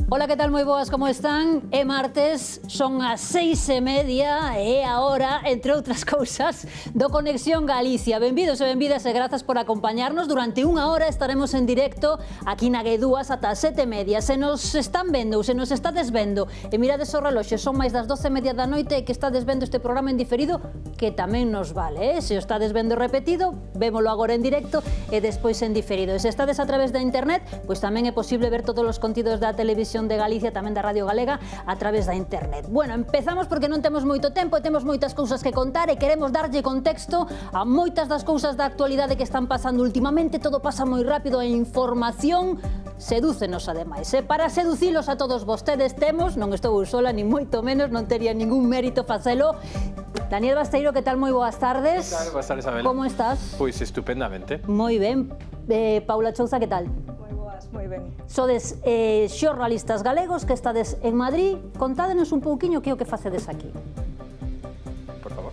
Ola, que tal? Moi boas, como están? É martes, son as 6:30 e a hora, entre outras cousas, do Conexión Galicia. Benvidos e benvidas e grazas por acompañarnos. Durante unha hora estaremos en directo aquí na G2 ata as 7:30. Se nos están vendo ou se nos estades vendo e mirades o reloxo, son máis das 12:30 da noite e que estades vendo este programa en diferido, que tamén nos vale, Se o estades vendo repetido, vémolo agora en directo e despois en diferido. E se estades a través da internet, pois tamén é posible ver todos os contidos da televisión de Galicia, tamén da Radio Galega, a través da internet. Bueno, empezamos porque non temos moito tempo e temos moitas cousas que contar e queremos darlle contexto a moitas das cousas da actualidade que están pasando últimamente. Todo pasa moi rápido e a información sedúcenos ademais. E para seducilos a todos vostedes temos, non estou sola, ni moito menos, non tería ningún mérito facelo, Daniel Basteiro, que tal? Moi boas tardes. Que tal? Boas tardes, Abel. Como estás? Pois estupendamente. Moi ben. Paula Chouza, que tal? Moi ben. Sodes xornalistas galegos que estades en Madrid. Contádenos un pouquiño que é o que facedes aquí. Por favor.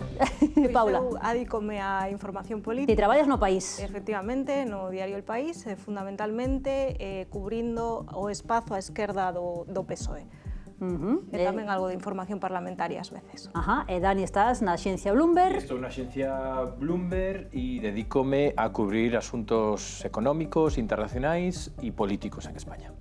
Paula. Eu adícome á información Ti política. traballas no país. Efectivamente, no diario El País, fundamentalmente cubrindo o espazo á esquerda do PSOE. E tamén algo de información parlamentaria ás veces. Ajá, e Dani, estás na axencia Bloomberg. Estou na axencia Bloomberg e dedícome a cubrir asuntos económicos, internacionais e políticos en España.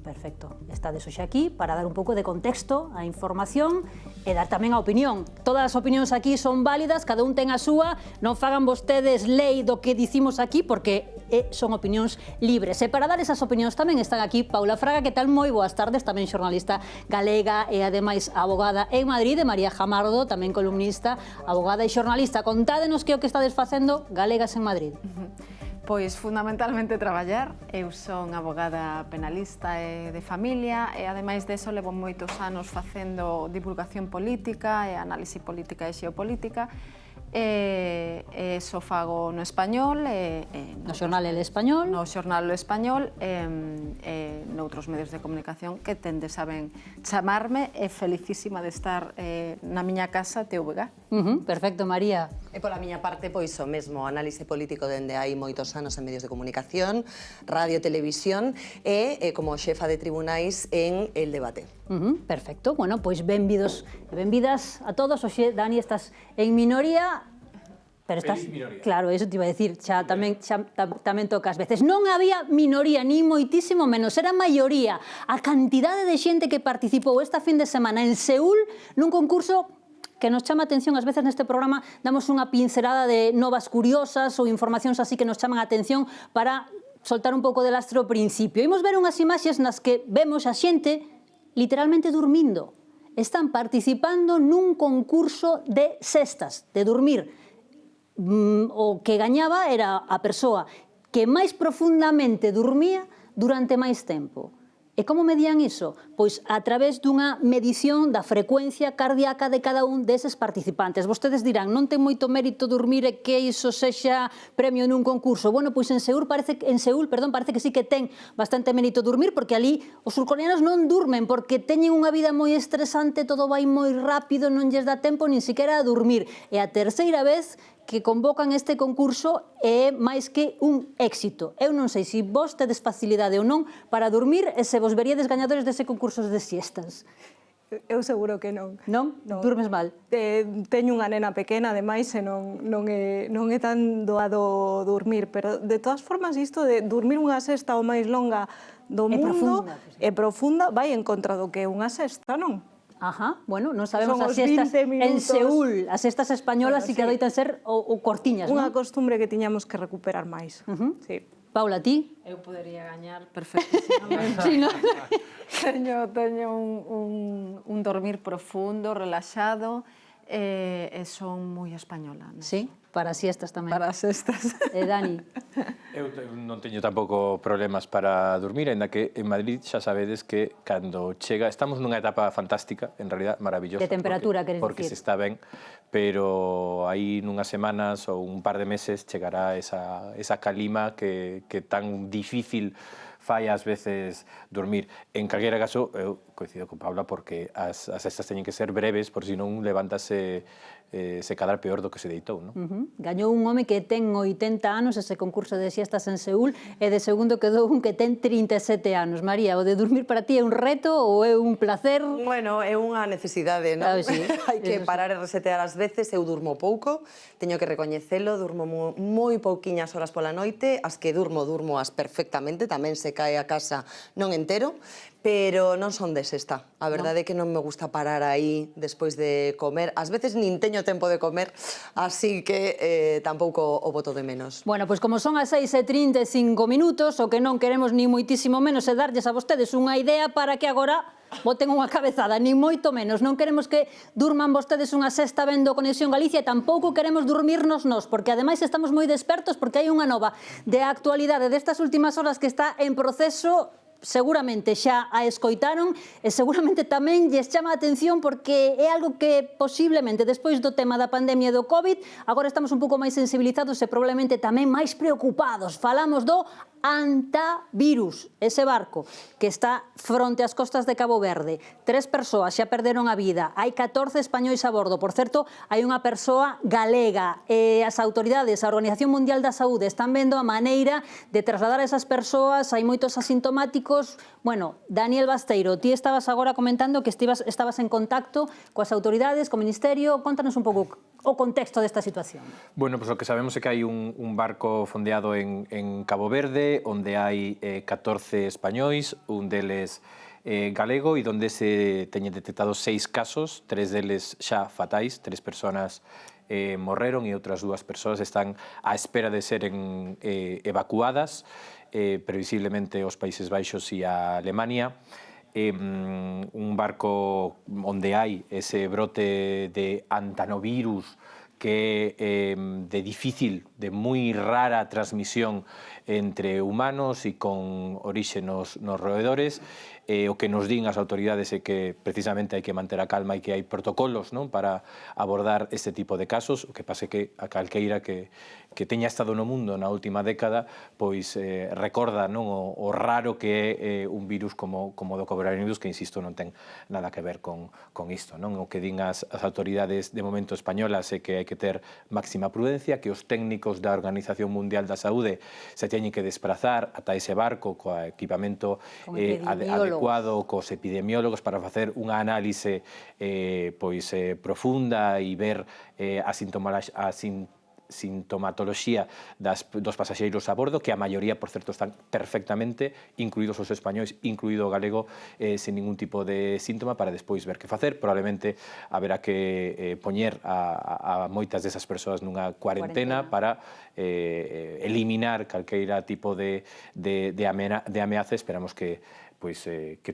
Perfecto. Estades hoxe aquí para dar un pouco de contexto á información e dar tamén a opinión. Todas as opinións aquí son válidas, cada un ten a súa, non fagan vostedes lei do que dicimos aquí porque son opinións libres. E para dar esas opinións tamén están aquí Paula Fraga, que tal? Moi boas tardes, tamén xornalista galega e ademais abogada en Madrid, e María Jamardo, tamén columnista, abogada e xornalista. Contádenos que é o que estades facendo galegas en Madrid. Pois fundamentalmente traballar. Eu son abogada penalista e de familia e ademais deso levo moitos anos facendo divulgación política e análise política e xeopolítica. Eso fago no español, no xornal El Español, no xornal El Español e noutros medios de comunicación que tende saben chamarme, e felicísima de estar na miña casa TVG. Perfecto, María. E pola miña parte, pois o mesmo análise político dende hai moitos anos en medios de comunicación, radio, televisión e como xefa de tribunais en El Debate. Perfecto, bueno, pois benvidos e benvidas a todos. Oxe, Dani, estás en minoría, pero estás... Feliz minoría. Claro, eso te iba a decir, tamén toca ás veces. Non había minoría, ni moitísimo menos, era maioría. A cantidade de xente que participou esta fin de semana en Seúl nun concurso que nos chama a atención. Ás veces neste programa damos unha pincelada de novas curiosas ou informacións así que nos chaman a atención para soltar un pouco de lastre ao principio. Imos ver unhas imaxes nas que vemos a xente literalmente dormindo. Están participando nun concurso de sestas, de dormir. O que gañaba era a persoa que máis profundamente dormía durante máis tempo. E como medían iso? Pois a través dunha medición da frecuencia cardíaca de cada un deses participantes. Vostedes dirán, non ten moito mérito dormir e que iso sexa premio nun concurso. Bueno, pois en Seúl parece que sí que ten bastante mérito dormir, porque ali os surcoreanos non durmen, porque teñen unha vida moi estresante, todo vai moi rápido, non lles dá tempo nin siquiera a dormir. E a terceira vez que convocan este concurso é máis que un éxito. Eu non sei se vos tedes facilidade ou non para dormir e se vos veríades gañadores dese concurso de siestas. Eu seguro que non. Non? Durmes mal? Teño unha nena pequena, ademais, e non é tan doado dormir, pero de todas formas isto de dormir unha sesta o máis longa do mundo é profunda, vai en contra do que é unha sesta, non? Ajá, bueno, non sabemos Son as siestas en 20 Seúl, as siestas españolas sí que adoitan ser o cortiñas, non? Unha costumbre que tiñamos que recuperar máis. Sí. Paula, ti? Eu podería gañar perfectísimamente. Sí, non? Teño un dormir profundo, relaxado e son moi española. Sí, para as siestas tamén. Para as sestas. Dani? Eu non teño tampouco problemas para dormir, ainda que en Madrid xa sabedes que cando chega, estamos nunha etapa fantástica, en realidad maravillosa. De temperatura, queres porque dicir? se está ben, pero aí nunhas semanas ou un par de meses chegará esa calima que tan difícil fai ás veces dormir. En calquera caso, eu coincido con Paula porque as sestas teñen que ser breves, por si non levántase se cadra peor do que se deitou, non? Gañou un home que ten 80 anos ese concurso de siestas en Seúl e de segundo quedou un que ten 37 anos. María, o de dormir para ti é un reto ou é un placer? Bueno, é unha necesidade, non? Claro, sí. Hai que parar e resetear as veces. Eu durmo pouco, teño que recoñecelo, durmo moi pouquiñas horas pola noite, as que durmo as perfectamente, tamén se cae a casa non entero, pero non son de sexta. A verdade é que non me gusta parar aí despois de comer. Ás veces nin teño tempo de comer, así que tampouco o boto de menos. Bueno, pois como son as 6:35 minutos, o que non queremos ni moitísimo menos é darlles a vostedes unha idea para que agora boten unha cabezada, ni moito menos. Non queremos que durman vostedes unha sesta vendo Conexión Galicia e tampouco queremos dormirnos nós, porque ademais estamos moi despertos porque hai unha nova de actualidade destas últimas horas que está en proceso. Seguramente xa a escoitaron e seguramente tamén lles chama a atención porque é algo que posiblemente despois do tema da pandemia do COVID agora estamos un pouco máis sensibilizados e probablemente tamén máis preocupados. Falamos do Antavirus, ese barco que está fronte ás costas de Cabo Verde. 3 persoas xa perderon a vida, hai 14 españois a bordo. Por certo, hai unha persoa galega. As autoridades, a Organización Mundial da Saúde están vendo a maneira de trasladar a esas persoas, hai moitos asintomáticos. Bueno, Daniel Basteiro, ti estabas agora comentando que estabas en contacto coas autoridades, co Ministerio. Contanos un pouco o contexto desta situación. Bueno, pues o que sabemos é que hai un barco fondeado en Cabo Verde, onde hai 14 españois, un deles galego, e onde se teñen detectados 6 casos, 3 deles xa fatais, 3 persoas morreron e outras 2 persoas están á espera de seren evacuadas, previsiblemente aos Países Baixos e a Alemania. Un barco onde hai ese brote de antanovirus que é de difícil, de moi rara transmisión entre humanos e con orixe nos roedores. O que nos din as autoridades é que precisamente hai que manter a calma e que hai protocolos, non, para abordar este tipo de casos. O que pase que a calqueira que teña estado no mundo na última década pois recorda, non, o raro que é un virus como do coronavirus, que insisto non ten nada que ver con isto, non? O que din as autoridades de momento españolas é que hai que ter máxima prudencia, que os técnicos da Organización Mundial da Saúde se teñen que desplazar ata ese barco co equipamento adecuado, cos epidemiólogos, para facer unha análise profunda e ver a sintomatoloxía dos pasaxeiros a bordo, que a maioría, por certo, están perfectamente, incluídos os españois, incluído o galego, sin ningún tipo de síntoma, para despois ver que facer. Probablemente haberá que poñer a moitas desas persoas nunha cuarentena para eliminar calqueira tipo de ameaza. Esperamos que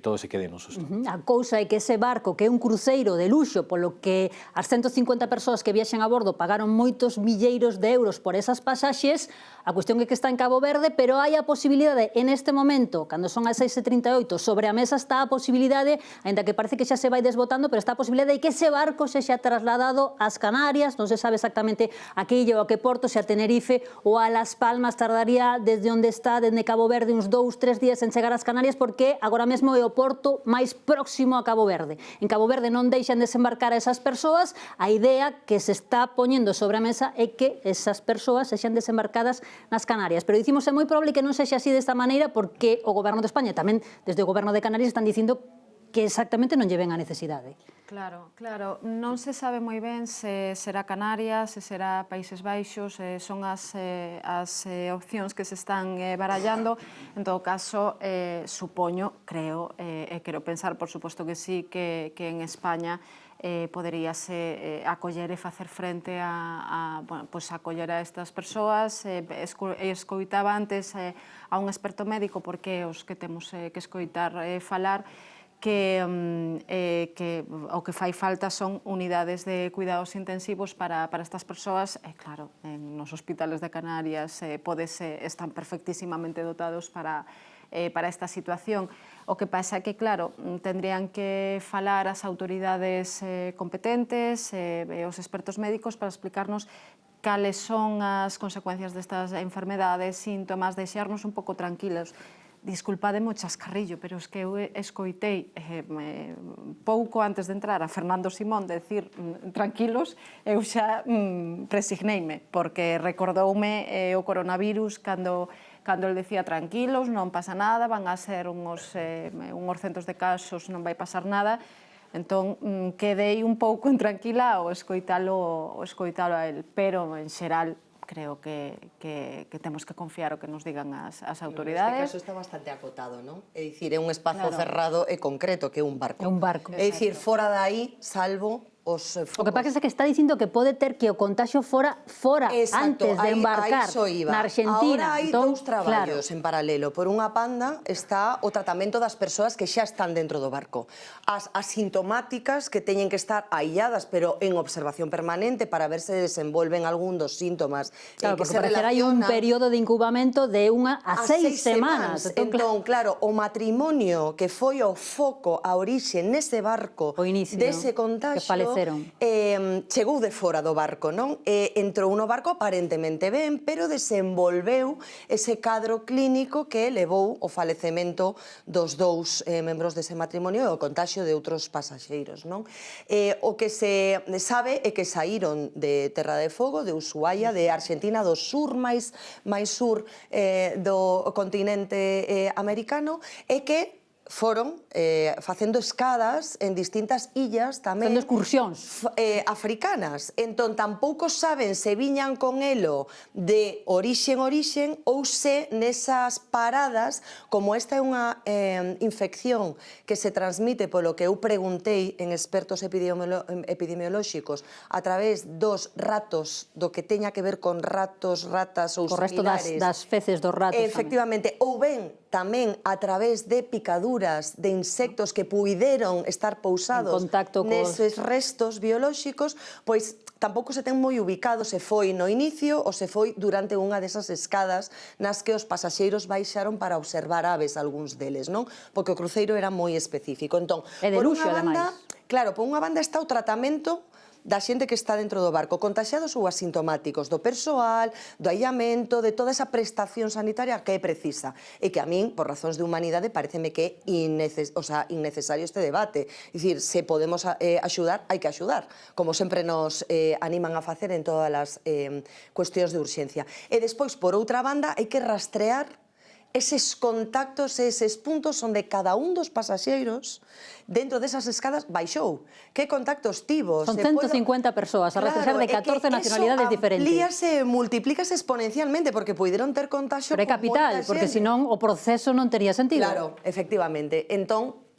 todo se quede no susto. A cousa é que ese barco, que é un cruceiro de luxo, polo que as 150 persoas que viaxen a bordo pagaron moitos milleiros de euros por esas pasaxes, a cuestión é que está en Cabo Verde, pero hai a posibilidade, en este momento, cando son as 6:38, sobre a mesa está a posibilidade, ainda que parece que xa se vai desbotando, pero está a posibilidade de que ese barco se xa trasladado ás Canarias. Non se sabe exactamente a que illa ou a que porto, se a Tenerife ou a Las Palmas. Tardaría desde onde está, desde Cabo Verde, uns 2-3 días en chegar ás Canarias, porque agora mesmo é o porto máis próximo a Cabo Verde. En Cabo Verde non deixan desembarcar a esas persoas. A idea que se está poñendo sobre a mesa é que esas persoas sexan desembarcadas nas Canarias. Pero dicimos é moi probable que non sexa así desta maneira, porque o Goberno de España, tamén desde o Goberno de Canarias, están dicindo que exactamente non lle ven a necesidade. Claro, non se sabe moi ben se será Canarias, se será Países Baixos, son as opcións que se están barallando. En todo caso, creo pensar, por suposto que sí, que en España poderíase acoller e facer frente a acoller a estas persoas. Escoitaba antes a un experto médico, porque os que temos que escoitar falar, que o que fai falta son unidades de cuidados intensivos para estas persoas. Claro, nos hospitales de Canarias están perfectísimamente dotados para esta situación. O que pasa é que, claro, tendrían que falar as autoridades competentes e os expertos médicos para explicarnos cales son as consecuencias destas enfermedades, síntomas, deixarnos un pouco tranquilos. disculpademe o chascarrillo, pero es que eu escoitei pouco antes de entrar a Fernando Simón decir tranquilos, eu xa presigneime, porque recordoume o coronavirus cando ele decía tranquilos, non pasa nada, van a ser unhos centos de casos, non vai pasar nada. Entón, quedei un pouco intranquila ao escoitalo a él, pero en xeral creo que temos que confiar o que nos digan as autoridades. Neste caso está bastante acotado, non? É dicir, é un espazo cerrado e concreto, que é un barco. É un barco. É dicir, fora de aí, salvo os focos. O que pasa é que está dicindo que pode ter que o contagio fora Exacto, antes de embarcar na Argentina. Ahora hai dous traballos en paralelo. Por unha banda está o tratamento das persoas que xa están dentro do barco. As asintomáticas que teñen que estar ailladas, pero en observación permanente para ver se desenvolven algún dos síntomas Claro, que porque se parecerá hai un relacionan período de incubamento de 1 a 6 semanas. Entón, claro, o matrimonio que foi o foco, a orixe nese barco O inicio, dese contagio, que faleceron. Chegou de fora do barco, non? Entrou no barco aparentemente ben, pero desenvolveu ese cadro clínico que levou o falecemento dos dous membros dese matrimonio e o contagio de outros pasaxeiros, non? O que se sabe é que saíron de Terra de Fogo, de Ushuaia, de Argentina, do sur máis sur do continente americano, e que foron facendo escadas en distintas illas tamén Facendo excursións africanas. Entón, tampouco saben se viñan con elo de orixe en orixe ou se nesas paradas, como esta é unha infección que se transmite polo que eu preguntei en expertos epidemiolóxicos a través dos ratos, do que teña que ver con ratos, ratas ou co resto similares. das feces dos ratos tamén. Efectivamente, ou ben tamén a través de picaduras de insectos que puideron estar pousados neses restos biolóxicos, pois tampouco se ten moi ubicado se foi no inicio ou se foi durante unha desas escadas nas que os pasaxeiros baixaron para observar aves, algúns deles, non? Porque o cruceiro era moi específico. Entón, E de luxo, ademais. Claro, por unha banda está o tratamento da xente que está dentro do barco, contaxiados ou asintomáticos, do persoal, do aillamento, de toda esa prestación sanitaria que é precisa. E que a min, por razóns de humanidade, pareceme que é innecesario este debate. É dicir, se podemos axudar, hai que axudar, como sempre nos animan a facer en todas as cuestións de urxencia. E despois, por outra banda, hai que rastrear eses contactos, eses puntos onde cada un dos pasaxeiros dentro desas escadas baixou. Que contactos tivo? Son 150 persoas, a rastrear de 14 nacionalidades diferentes. Amplíase, multiplícase exponencialmente, porque puideron ter contagio Pero é capital, porque senón o proceso non tería sentido. Claro, efectivamente. Entón,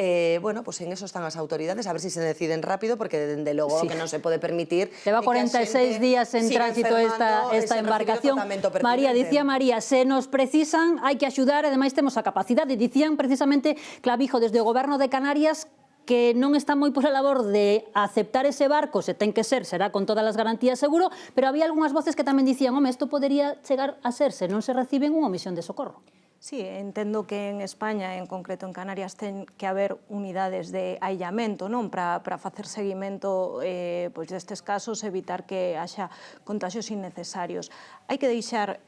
bueno, pues en eso están as autoridades, a ver si se deciden rápido, porque dende logo que non se pode permitir. Leva 46 días en tránsito esta embarcación. María, dicía María, se nos precisan, hai que axudar, e ademais temos a capacidade. Dicían precisamente Clavijo desde o Goberno de Canarias que non está moi por a labor de aceptar ese barco, se ten que ser, será con todas as garantías seguro, pero había algunhas voces que tamén dicían, home, isto podería chegar a ser se non se reciben unha misión de socorro. Sí, entendo que en España, en concreto en Canarias, ten que haber unidades de aillamento, non, para facer seguimento pois destes casos, evitar que haxa contagios innecesarios. Hai que deixar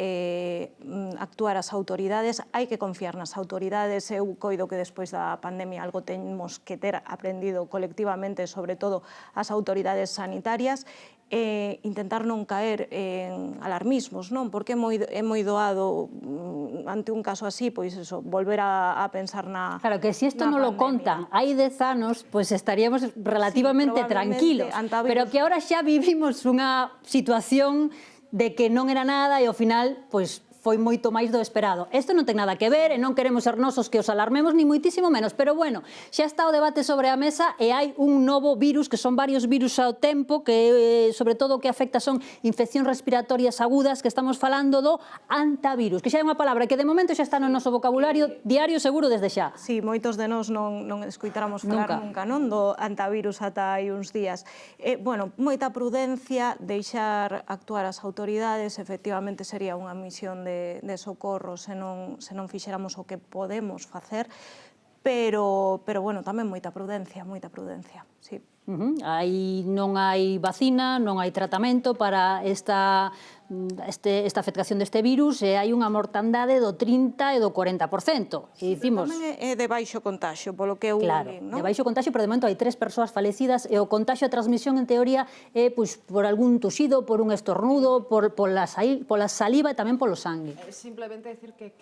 actuar as autoridades, hai que confiar nas autoridades. Eu coido que despois da pandemia algo temos que ter aprendido colectivamente, sobre todo as autoridades sanitarias, intentar non caer en alarmismos, non? Porque é moi doado ante un caso así, pois eso, volver a pensar na Claro, que se isto non lo contan hai 10 anos, pois estaríamos relativamente tranquilos, pero que ahora xa vivimos unha situación de que non era nada e ao final, pois, foi moito máis do esperado. Isto non ten nada que ver e non queremos ser nosos que os alarmemos ni moitísimo menos, pero bueno, xa está o debate sobre a mesa e hai un novo virus, que son varios virus ao tempo, que sobre todo o que afecta son infeccións respiratorias agudas, que estamos falando do antavirus, que xa é unha palabra que de momento xa está no noso vocabulario diario seguro desde xa. Sí, moitos de nós non escoitáramos falar nunca, non, do antavirus ata hai uns días. Bueno, moita prudencia, deixar actuar as autoridades, efectivamente sería unha misión de socorro se non fixéramos o que podemos facer, pero bueno, tamén moita prudencia, sí. Non hai vacina, non hai tratamento para esta esta afectación deste virus e hai unha mortandade do 30 e do 40%. E dicimos... Tamén é de baixo contagio, polo que eu Claro, li, non? de baixo contagio, pero de momento hai 3 persoas falecidas e o contagio a transmisión en teoría é pois, por algún tuxido, por un estornudo, pola saliva e tamén polo sangue. Simplemente decir que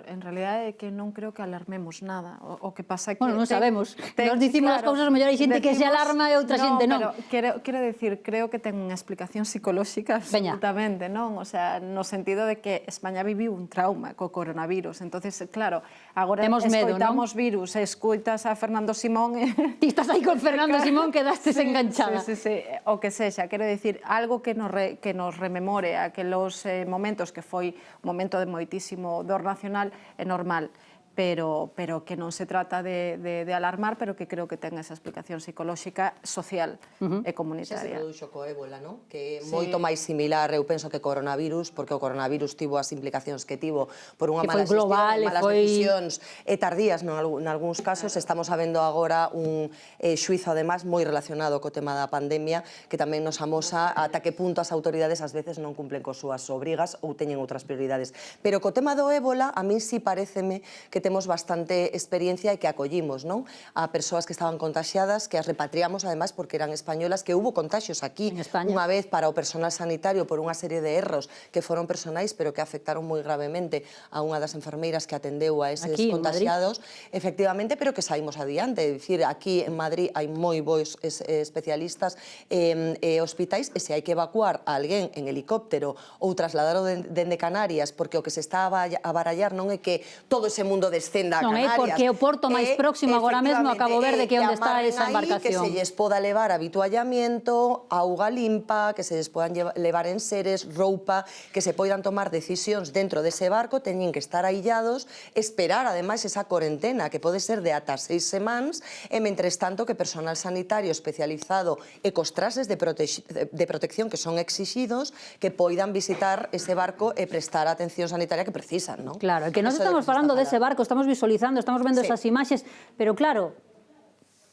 en realidad é que non creo que alarmemos nada. O que pasa é que... Bueno, non sabemos. Nos dicimos as cousas, mellor hai xente que se alarma e outra xente non. Pero quero decir, creo que ten unha explicación psicolóxica absolutamente, non? O sea, no sentido de que España viviu un trauma co coronavirus. Entonces, claro, agora escoitamos virus, escoitas a Fernando Simón... Ti estás aí con Fernando Simón que dastes enganchada. Sí, o que sexa, quero decir, algo que nos rememore aquelos momentos que foi un momento de moitísimo dor nacional é normal. Pero que non se trata de alarmar, pero que creo que ten esa explicación psicolóxica, social e comunitaria. Xa se produxo co ébola, non? Que é moito máis similar, eu penso, que coronavirus, porque o coronavirus tivo as implicacións que tivo por unha mala xestión, malas decisións e tardías nalgúns casos. Estamos habendo agora un xuizo, además, moi relacionado co tema da pandemia, que tamén nos amosa ata que punto as autoridades ás veces non cumplen con súas obrigas ou teñen outras prioridades. Pero co tema do ébola, a mí sí pareceme que temos bastante experiencia e que acollimos, non? A persoas que estaban contaxiadas, que as repatriamos, además, porque eran españolas, que hubo contaxios aquí unha vez para o personal sanitario por unha serie de erros que foron personais, pero que afectaron moi gravemente a unha das enfermeiras que atendeu a eses contaxiados, efectivamente, pero que saímos adiante. É dicir, aquí en Madrid hai moi bons especialistas e hospitais, e se hai que evacuar a alguén en helicóptero ou trasladaro dende Canarias, porque o que se está a barallar non é que todo ese mundo descenda a Canarias. Non é porque é o porto máis próximo agora mesmo a Cabo Verde, que é onde está esa embarcación. Que se lles poda levar habituallamiento, auga limpa, que se lles podan levar enseres, roupa, que se poidan tomar decisións dentro dese barco, teñen que estar aillados, esperar, ademais, esa corentena, que pode ser de ata 6 semanas, e, mentres tanto, que personal sanitario especializado e cos trases de protección que son exixidos, que poidan visitar ese barco e prestar a atención sanitaria que precisan, non? Claro, que nós estamos falando dese barco, estamos visualizando, estamos vendo esas imaxes, pero claro,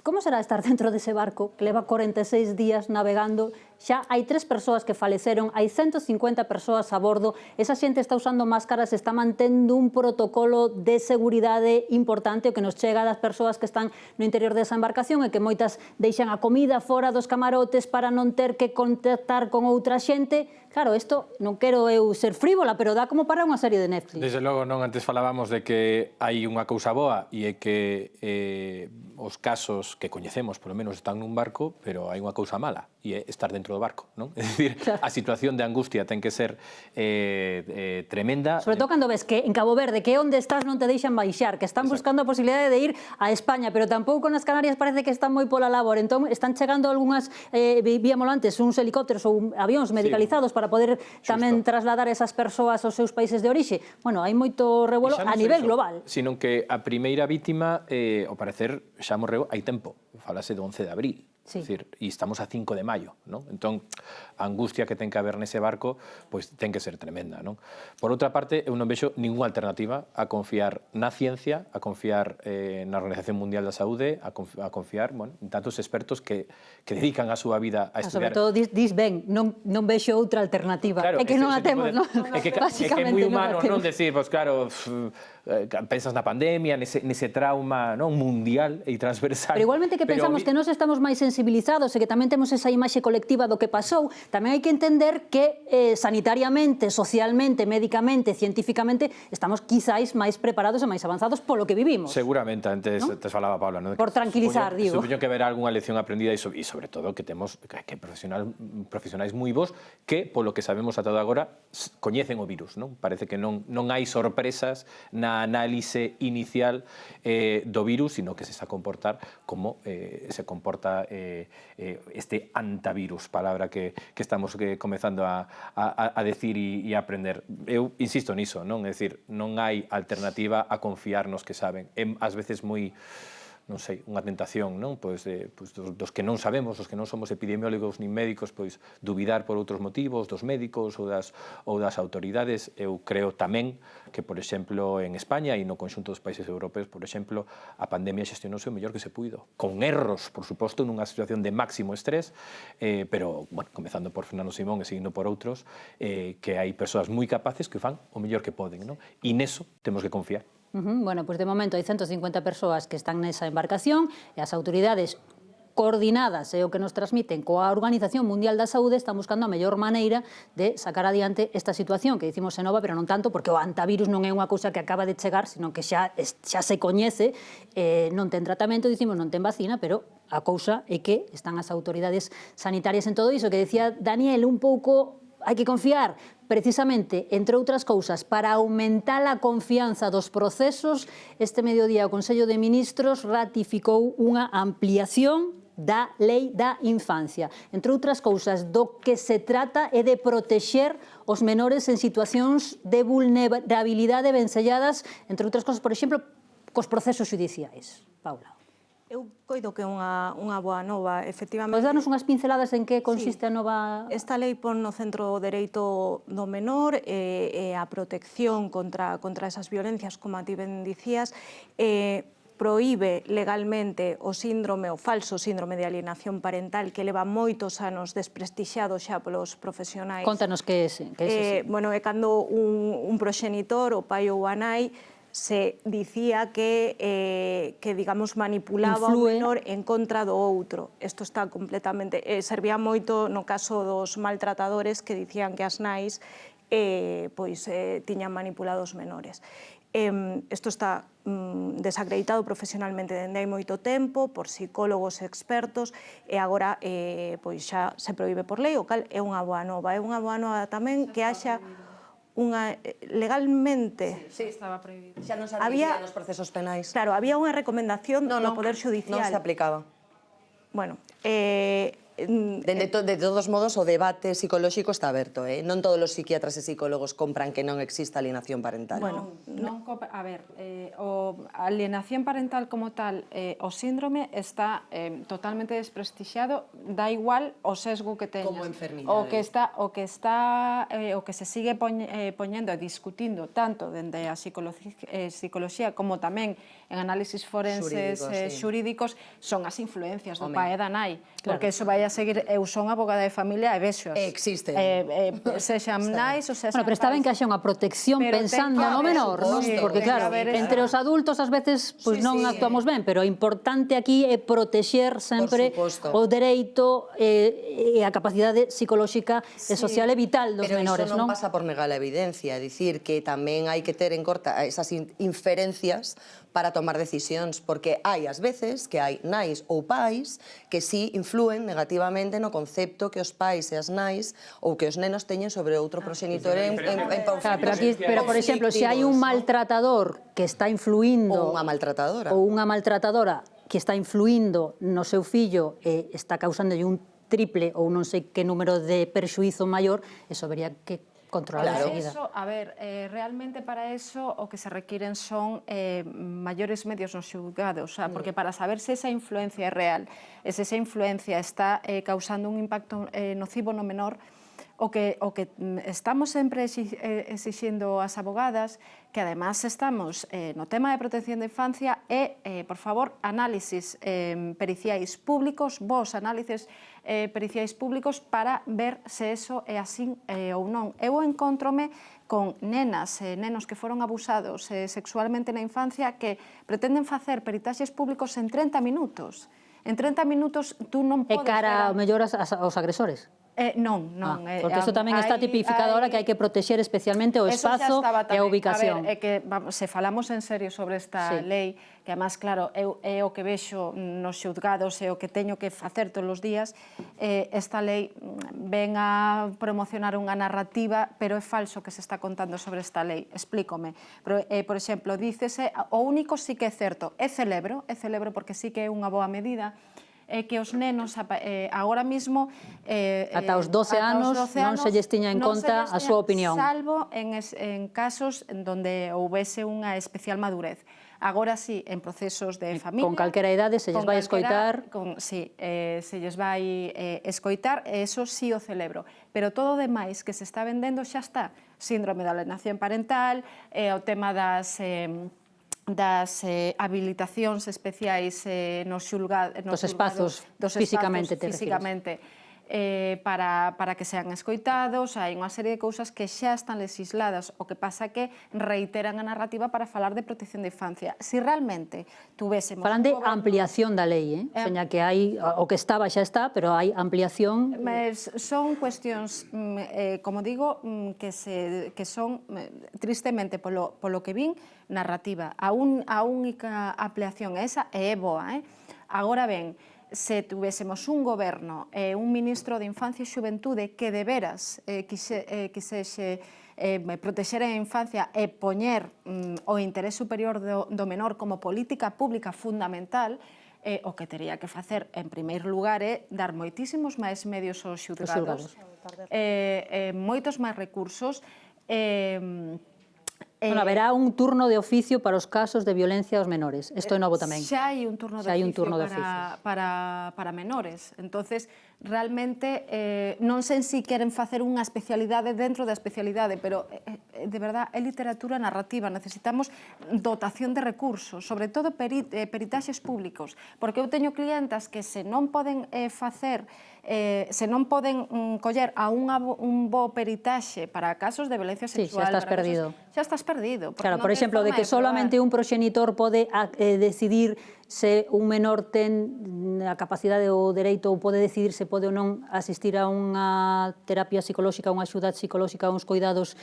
como será estar dentro dese barco que leva 46 días navegando? Xa hai 3 persoas que faleceron, hai 150 persoas a bordo, esa xente está usando máscaras, está mantendo un protocolo de seguridade importante, o que nos chega das persoas que están no interior desa embarcación e que moitas deixan a comida fora dos camarotes para non ter que contactar con outra xente. Claro, isto non quero eu ser frívola, pero dá como para unha serie de Netflix. Desde logo, non, antes falábamos de que hai unha cousa boa e é que os casos que coñecemos, polo menos, están nun barco, pero hai unha cousa mala, e é estar dentro do barco, non? É dicir, a situación de angustia ten que ser tremenda. Sobre todo cando ves que en Cabo Verde, que é onde estás, non te deixan baixar, que están buscando a posibilidade de ir a España, pero tampouco nas Canarias parece que están moi pola labor. Entón, están chegando algunhas, víamolo antes, uns helicópteros ou avións medicalizados para poder tamén trasladar esas persoas aos seus países de orixe. Bueno, hai moito revuelo a nivel global. Sino que a primeira vítima, ao parecer, xa morreu hai tempo. Falase do 11 de abril. Sí. É dicir, e estamos a 5 de maio, non? Entón, a angustia que ten que haber nese barco, pois ten que ser tremenda, non? Por outra parte, eu non vexo ninguna alternativa a confiar na ciencia, a confiar na Organización Mundial da Saúde, a confiar, bueno, en tantos expertos que dedican a súa vida a estudiar. Sobre todo, dis ben, non vexo outra alternativa. Claro, é que non a temos, non? É que é moi humano, non? Decir, pois claro, pensas na pandemia, nese trauma mundial e transversal. Pero igualmente que pensamos que nós estamos máis sensibilizados e que tamén temos esa imaxe colectiva do que pasou, tamén hai que entender que sanitariamente, socialmente, médicamente, científicamente, estamos quizáis máis preparados e máis avanzados polo que vivimos. Seguramente, antes te falaba Paula, non? Por tranquilizar, digo. Supoño que haberá algunha lección aprendida e sobre todo que temos que profesionais moi bons que, polo que sabemos ata agora, coñecen o virus, non? Parece que non hai sorpresas na análise inicial do virus, sino que se está a comportar como se comporta este antivirus, palabra que estamos comezando a decir e a aprender. Eu insisto niso, non? É dicir, non hai alternativa a confiar nos que saben. É ás veces moi non sei, unha tentación, non? Pois dos que non sabemos, dos que non somos epidemiólogos nin médicos, pois dubidar por outros motivos dos médicos ou das autoridades. Eu creo tamén que, por exemplo, en España e no conxunto dos países europeos, por exemplo, a pandemia xestionouse o mellor que se puido, con erros, por suposto, nunha situación de máximo estrés, pero, bueno, comezando por Fernando Simón e seguindo por outros, que hai persoas moi capaces que fan o mellor que poden, non? E neso temos que confiar. Bueno, pois de momento hai 150 persoas que están nesa embarcación e as autoridades coordinadas é o que nos transmiten coa Organización Mundial da Saúde están buscando a mellor maneira de sacar adiante esta situación que dicimos se nova, pero non tanto porque o antivirus non é unha cousa que acaba de chegar, sino que xa se coñece, non ten tratamento, dicimos non ten vacina, pero a cousa é que están as autoridades sanitarias en todo iso, que decía Daniel un pouco. Hai que confiar, precisamente, entre outras cousas, para aumentar a confianza dos procesos. Este mediodía o Consello de Ministros ratificou unha ampliación da Lei da Infancia. Entre outras cousas, do que se trata é de protexer os menores en situacións de vulnerabilidade vencelladas, entre outras cousas, por exemplo, cos procesos judiciais. Paula. Eu coido que é unha boa nova, efectivamente. Podes darnos unhas pinceladas en que consiste a nova... Esta lei pon no centro o dereito do menor e a protección contra esas violencias, como a ti ben dicías, proíbe legalmente o falso síndrome de alienación parental que leva moitos anos desprestixiado xa polos profesionais. Contanos que é ese. Bueno, é cando un proxenitor, o pai ou a nai, se dicía que digamos, manipulaba o menor en contra do outro. Isto está completamente... servía moito no caso dos maltratadores que dicían que as nais tiñan manipulado os menores. Isto está desacreditado profesionalmente dende hai moito tempo por psicólogos expertos e agora xa se proíbe por lei, o cal é unha boa nova. É unha boa nova tamén que haxa legalmente... Sí, estaba prohibido. Xa non se admitía nos procesos penais. Claro, había unha recomendación do Poder Judicial. Non se aplicaba. Bueno, De todos modos, o debate psicolóxico está aberto. Non todos os psiquiatras e psicólogos compran que non exista alienación parental. Bueno, a ver, a alienación parental como tal, o síndrome está totalmente desprestixiado, da igual o sesgo que teñas. Como enfermidade. O que se sigue poñendo e discutindo tanto dende a psicoloxía como tamén en análisis forenses xurídicos son as influencias do pai e da nai, porque iso vai a seguir. Eu son abogada de familia e vexo existen. Sexan nais ou sexan... Bueno, pero está ben que haxa unha protección pensando no menor, non? Porque claro, entre os adultos ás veces non actuamos ben, pero o importante aquí é protexer sempre o dereito e a capacidade psicolóxica e social e vital dos menores, non? Pero iso non pasa por negar a evidencia, é dicir, que tamén hai que ter en conta esas inferencias para tomar decisións, porque hai ás veces que hai nais ou pais que sí influen negativamente no concepto que os pais e as nais ou que os nenos teñen sobre outro proxenitor en pero, por exemplo, se hai un maltratador que está influindo... Ou unha maltratadora. Ou unha maltratadora que está influindo no seu fillo e está causándolle un triple ou non sei que número de perxuízo maior, eso vería que controlar enseguida. A ver, realmente para eso o que se requieren son maiores medios nos xulgados, porque para saber se esa influencia é real, se esa influencia está causando un impacto nocivo no menor, o que estamos sempre exixindo as abogadas, que además estamos no tema de protección de infancia, é, por favor, análisis periciais públicos, vos análisis periciais públicos para ver se eso é así ou non. Eu encontrome con nenas e nenos que foron abusados sexualmente na infancia que pretenden facer peritaxes públicos en 30 minutos. En 30 minutos tú non podes... E cara, ao mellor, aos agresores? Non. Porque iso tamén está tipificado ahora que hai que protexer especialmente o espazo e a ubicación. A ver, que se falamos en serio sobre esta lei, que además, claro, é o que vexo nos xulgados e o que teño que facer todos os días, esta lei ven a promocionar unha narrativa, pero é falso que se está contando sobre esta lei. Explícome. Por exemplo, dícese, o único sí que é certo, é celebro porque sí que é unha boa medida, é que os nenos agora mismo ata os 12 anos non se lles tiña en conta a súa opinión, salvo en casos onde houvese unha especial madurez. Agora sí, en procesos de familia... Con calquera idade se lles vai escoitar. Sí, se lles vai escoitar, e eso sí o celebro. Pero todo o demais que se está vendendo xa está. Síndrome da alienación parental, o tema das habilitacións especiais nos xulgados... Dos espazos físicamente, te físicamente para que sean escoitados. Hai unha serie de cousas que xa están legisladas, o que pasa que reiteran a narrativa para falar de protección de infancia. Si realmente tuvésemos... Falan de ampliación da lei, seña que hai, o que estaba xa está, pero hai ampliación... Son cuestións, como digo, que son, tristemente, polo que vin, narrativa. A única ampliación esa é boa. Agora ben, se tuvésemos un goberno e un ministro de Infancia e Xuventude que de veras quixese protexer a infancia e poñer o interés superior do menor como política pública fundamental, o que teria que facer, en primeiro lugar, é dar moitísimos máis medios aos xulgados, moitos máis recursos. Haberá un turno de oficio para os casos de violencia aos menores. Isto é novo tamén. Xa hai un turno de oficio para menores. Entonces, realmente, non sei se queren facer unha especialidade dentro da especialidade, pero, de verdad, é literatura narrativa. Necesitamos dotación de recursos, sobre todo peritaxes públicos, porque eu teño clientas que se non poden facer, se non poden coller a un bo peritaxe para casos de violencia sexual... Sí, xa estás perdido. Xa estás perdido. Claro, por exemplo, de que solamente un proxenitor pode decidir se un menor ten a capacidade ou o dereito ou pode decidir se pode ou non asistir a unha terapia psicolóxica, a unha axuda psicolóxica, a uns cuidados...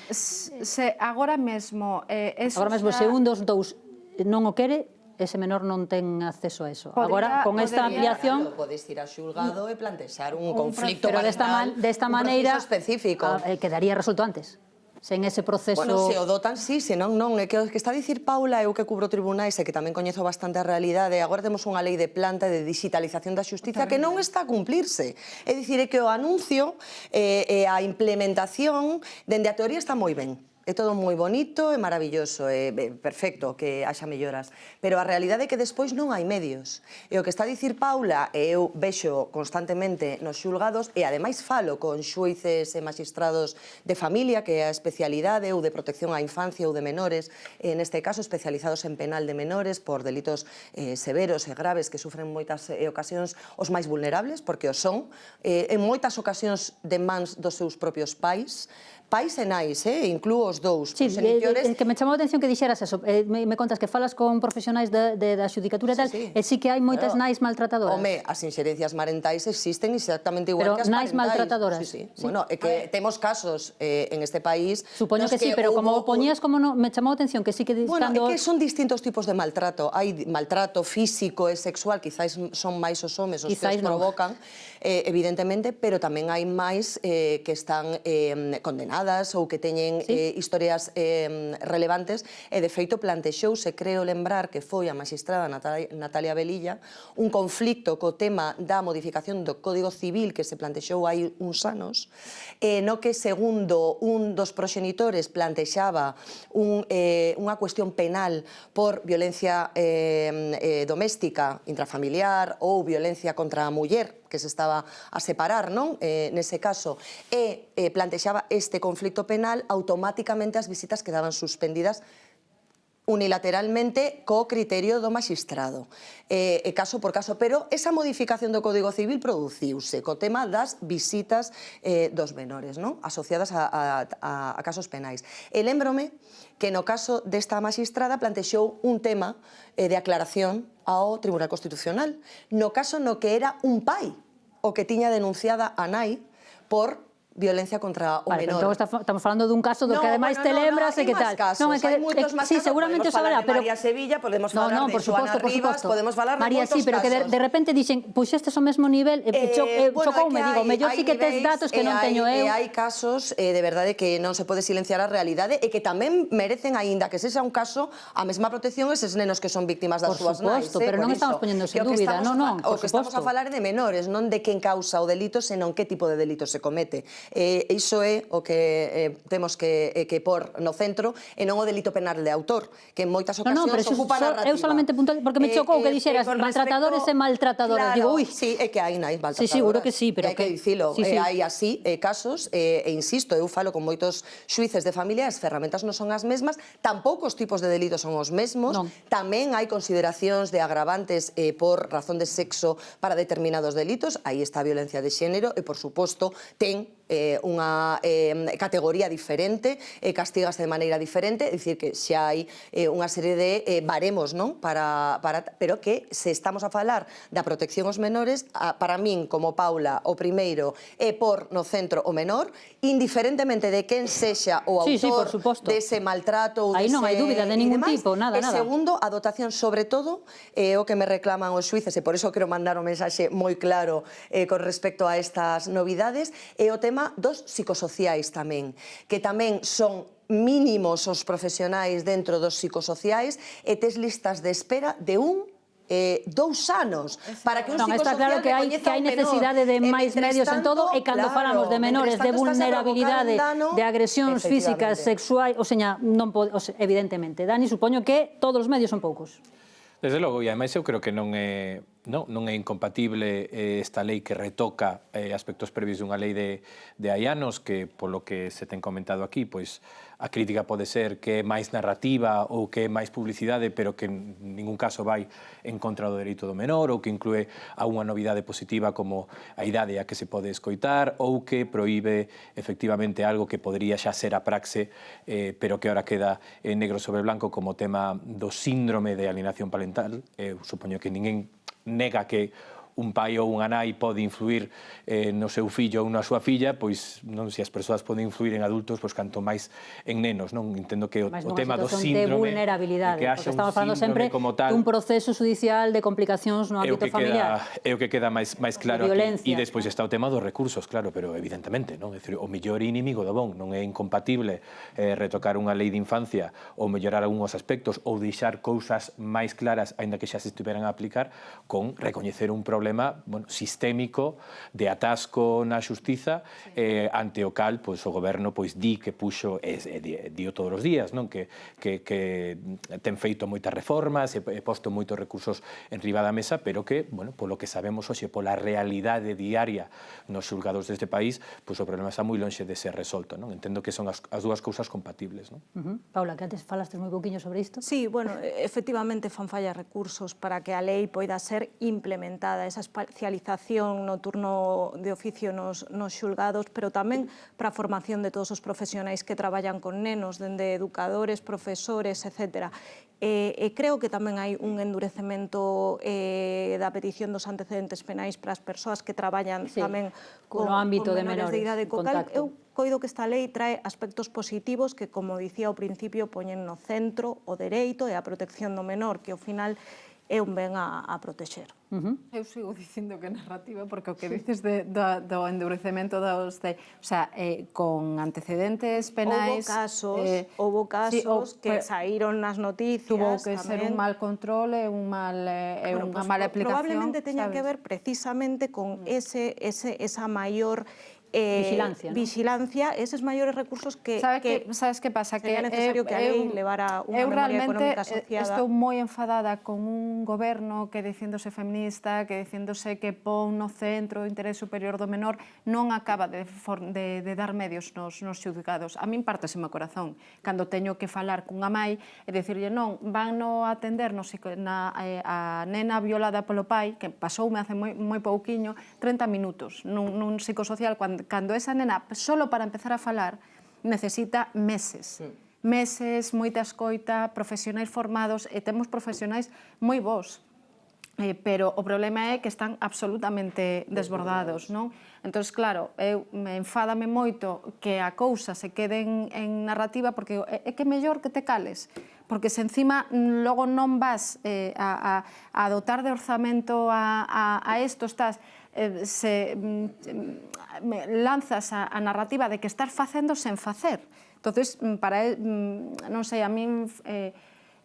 Agora mesmo... Agora mesmo, se un dos dous non o quere, ese menor non ten acceso a eso. Agora, con esta ampliación... Podes ir a xulgado e plantexar un conflicto pero parental, desta maneira, específico. Quedaría resuelto antes. Sen ese proceso... Bueno, se o dotan, sí, senón non. É que o que está a dicir Paula, eu que cubro tribunais e que tamén coñezo bastante a realidade, agora temos unha lei de planta de digitalización da xustiza que non está a cumplirse. É dicir, é que o anuncio e a implementación dende a teoría está moi ben. É todo moi bonito, é maravilloso, é perfecto que haxa melloras, pero a realidade é que despois non hai medios. E o que está a dicir Paula, e eu vexo constantemente nos xulgados, e ademais falo con xuíces e magistrados de familia, que é a especialidade ou de protección á infancia ou de menores, neste caso especializados en penal de menores por delitos severos e graves que sufren moitas ocasións os máis vulnerables, porque o son, en moitas ocasións de mans dos seus propios pais e nais, inclúo os dous. Sí, que me chamou a atención que dixeras eso. Me contas que falas con profesionais da xudicatura e tal, e sí que hai moitas nais maltratadoras. Home, as inxerencias marentais existen exactamente igual que as parentais. Pero nais maltratadoras. Sí. Bueno, é que temos casos en este país... Supoño que sí, pero como poñías, como non, me chamou a atención que sí que... Bueno, é que son distintos tipos de maltrato. Hai maltrato físico e sexual, quizáis son máis os homes os que os provocan, evidentemente, pero tamén hai máis que están condenados ou que teñen historias relevantes e de feito plantexouse, creo lembrar que foi a magistrada Natalia Velilla, un conflicto co tema da modificación do Código Civil que se plantexou hai uns anos, no que segundo un dos proxenitores plantexaba unha cuestión penal por violencia doméstica, intrafamiliar ou violencia contra a muller que se estaba a separar, non? Nese caso, e plantexaba este conflicto penal, automáticamente as visitas quedaban suspendidas unilateralmente co criterio do magistrado, caso por caso, pero esa modificación do Código Civil produciuse co tema das visitas dos menores, non? Asociadas a casos penais. E lembrome que no caso desta magistrada plantexou un tema de aclaración ao Tribunal Constitucional, no caso no que era un pai o que tiña denunciada a nai por violencia contra o menor. Entón estamos falando dun caso do que ademais te lembras e que tal. Hai moitos máis casos, seguramente podemos falar de pero María Sevilla, podemos falar de Xoana Rivas, podemos falar de moitos casos. María, sí, pero que de repente dixen, puxestes ao mesmo nivel, chocoume, digo, mellor sí que tes datos que non teño eu. E hai casos, de verdade, que non se pode silenciar a realidade e que tamén merecen, aínda que sexa un caso, a mesma protección eses nenos que son víctimas das súas nais. Por suposto, pero non estamos poñéndose en dúbida, non, o que estamos a falar é de menores, non de quen causa o delito, senón que tipo de delito se comete. Iso é o que temos que pôr no centro e non o delito penal de autor, que en moitas ocasións ocupa a narrativa. Eu solamente puntual, porque me chocou que dixeras maltratadores e maltratadoras. Digo, ui. Sí, é que hai maltratadoras. Sí, seguro que sí, pero hai que dicilo. Hai así casos, e insisto, eu falo con moitos xuíces de familia, as ferramentas non son as mesmas, tampouco os tipos de delitos son os mesmos, tamén hai consideracións de agravantes por razón de sexo para determinados delitos, aí está a violencia de xénero e, por suposto, ten unha categoría diferente, castígase de maneira diferente, é dicir que xa hai unha serie de baremos, non? Pero que se estamos a falar da protección aos menores, para min, como Paula, o primeiro é por no centro o menor, indiferentemente de quen sexa o autor dese maltrato ou aí non hai dúbida de ningún tipo, nada. E segundo, a dotación, sobre todo, o que me reclaman os xuíces, e por iso quero mandar un mensaxe moi claro con respecto a estas novidades, é o tema dos psicosociais tamén, que tamén son mínimos os profesionais dentro dos psicosociais e tes listas de espera de 2 anos para que un psicosocial está claro que hai necesidade de máis medios en todo, e cando falamos de menores, de vulnerabilidade, de agresións físicas, sexuais, evidentemente. Dani, supoño que todos os medios son poucos. Desde logo, e ademais eu creo que non é incompatible esta lei que retoca aspectos previos dunha lei de hai anos, que polo que se ten comentado aquí, pois a crítica pode ser que é máis narrativa ou que é máis publicidade, pero que en ningún caso vai en contra do dereito do menor, ou que inclúe unha novidade positiva como a idade a que se pode escoitar, ou que proíbe efectivamente algo que podría xa ser a praxe, pero que ahora queda negro sobre blanco como tema do síndrome de alienación parental. Eu supoño que ninguén nega que un pai ou unha nai pode influir no seu fillo ou na súa filla, pois non, se as persoas poden influir en adultos, pois canto máis en nenos, non? Entendo que o tema do síndrome, de vulnerabilidade, que porque estamos falando sempre dun proceso judicial de complicacións no ámbito familiar. É o que queda máis claro aquí. E despois está o tema dos recursos, claro, pero evidentemente, non? É dicir, o mellor inimigo do bon, non é incompatible retocar unha lei de infancia ou mellorar algúns aspectos ou deixar cousas máis claras, aínda que xa se estiveran a aplicar, con recoñecer un problema sistémico de atasco na xustiza, ante o cal o goberno di que puxo, dio todos os días, que ten feito moitas reformas e posto moitos recursos en riba da mesa, pero que, polo que sabemos hoxe, pola realidade diaria nos xulgados deste país, o problema está moi lonxe de ser resolto. Entendo que son as dúas cousas compatibles. Paula, que antes falastes moi pouquiño sobre isto. Sí, efectivamente fan falla recursos para que a lei poida ser implementada, esa especialización no turno de oficio nos xulgados, pero tamén para a formación de todos os profesionais que traballan con nenos, dende educadores, profesores, etc. E creo que tamén hai un endurecemento da petición dos antecedentes penais para as persoas que traballan tamén con menores de idade. Eu coido que esta lei trae aspectos positivos que, como dicía ao principio, poñen no centro o dereito e a protección do menor, que ao final é un ben a protexer. Eu sigo dicindo que é narrativa, porque o que dices do endurecemento dos... O sea, con antecedentes penais... Houbo casos que saíron nas noticias. Tuvo que ser un mal control e unha mala aplicación. Probablemente teña que ver precisamente con esa maior vigilancia, eses maiores recursos que sabes que pasa? Sería necesario que a lei levara unha memoria económica asociada. Estou moi enfadada con un goberno que dicéndose feminista, que dicéndose que pon no centro o interés superior do menor, non acaba de dar medios nos xulgados. A min pártese o corazón cando teño que falar cunha mai e dicirlle non, van no atender a nena violada polo pai, que pasoume hace moi pouquiño, 30 minutos nun psicosocial, cando esa nena, solo para empezar a falar, necesita meses. Meses, moita escoita, profesionais formados, e temos profesionais moi bons. Pero o problema é que están absolutamente desbordados, non? Entón, claro, me enfádame moito que a cousa se quede en narrativa, porque é que é mellor que te cales, porque se encima logo non vas a dotar de orzamento a isto, estás lanzas a narrativa de que estás facendo sen facer. Entonces, non sei, a min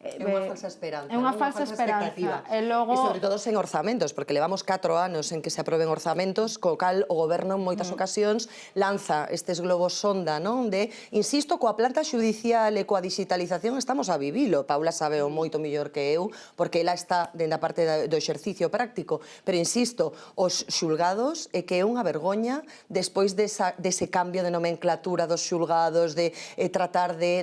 É unha falsa esperanza. É unha falsa esperanza. expectativa. E logo... E sobre todo sen orzamentos, porque levamos 4 anos en que se aproben orzamentos, co cal o goberno en moitas ocasións lanza estes globos sonda, non? De, insisto, coa planta xudicial e coa digitalización estamos a vivilo. Paula sabe o moito mellor que eu, porque ela está dentro da parte do exercicio práctico. Pero, insisto, os xulgados é que é unha vergoña despois dese cambio de nomenclatura dos xulgados, de tratar de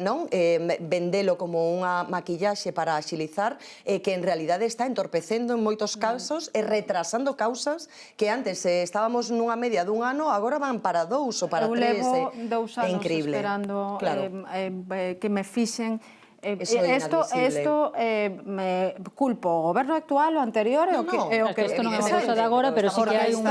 vendelo como unha maquillaxe para axilizar, que en realidade está entorpecendo en moitos casos e retrasando causas que antes estábamos nunha media dun ano, agora van para 2 ou para 3. Eu levo 2 anos esperando que me fixen. Isto me culpo o goberno actual, o anterior, e o que isto non é unha cousa de agora, pero sí que hai un...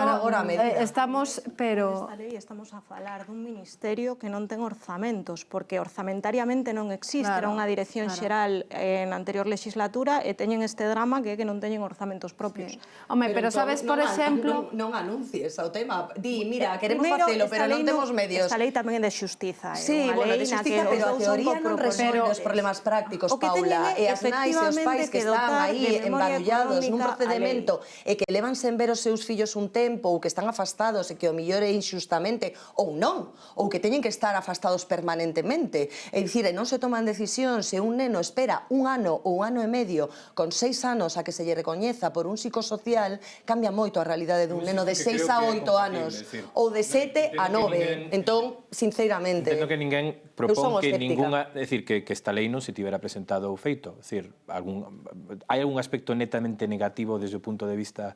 Estamos, pero... Nesta lei estamos a falar dun ministerio que non ten orzamentos, porque orzamentariamente non existe, era unha dirección xeral na anterior legislatura e teñen este drama que é que non teñen orzamentos propios. Home, pero sabes, por exemplo... Non anuncies o tema. Di, mira, queremos facelo, pero non temos medios. Esta lei tamén é de xustiza. Sí, bueno, de xustiza, pero a teoría non resolve os problemas prácticos, Paula, e as nais e os pais que están aí embarullados nun procedimento e que levan sen ver os seus fillos un tempo ou que están afastados e que o millor é injustamente ou non, ou que teñen que estar afastados permanentemente. É dicir, non se toman decisións se un neno espera un ano ou un ano e medio con 6 anos a que se lle recoñeza por un psicosocial, cambia moito a realidade dun neno de 6 a 8 anos ou de 7 a 9. Entón, sinceramente, entendo que ninguén propón que ninguna, é dicir, que esta lei non se tivera presentado ou feito. É dicir, hai algún aspecto netamente negativo desde o punto de vista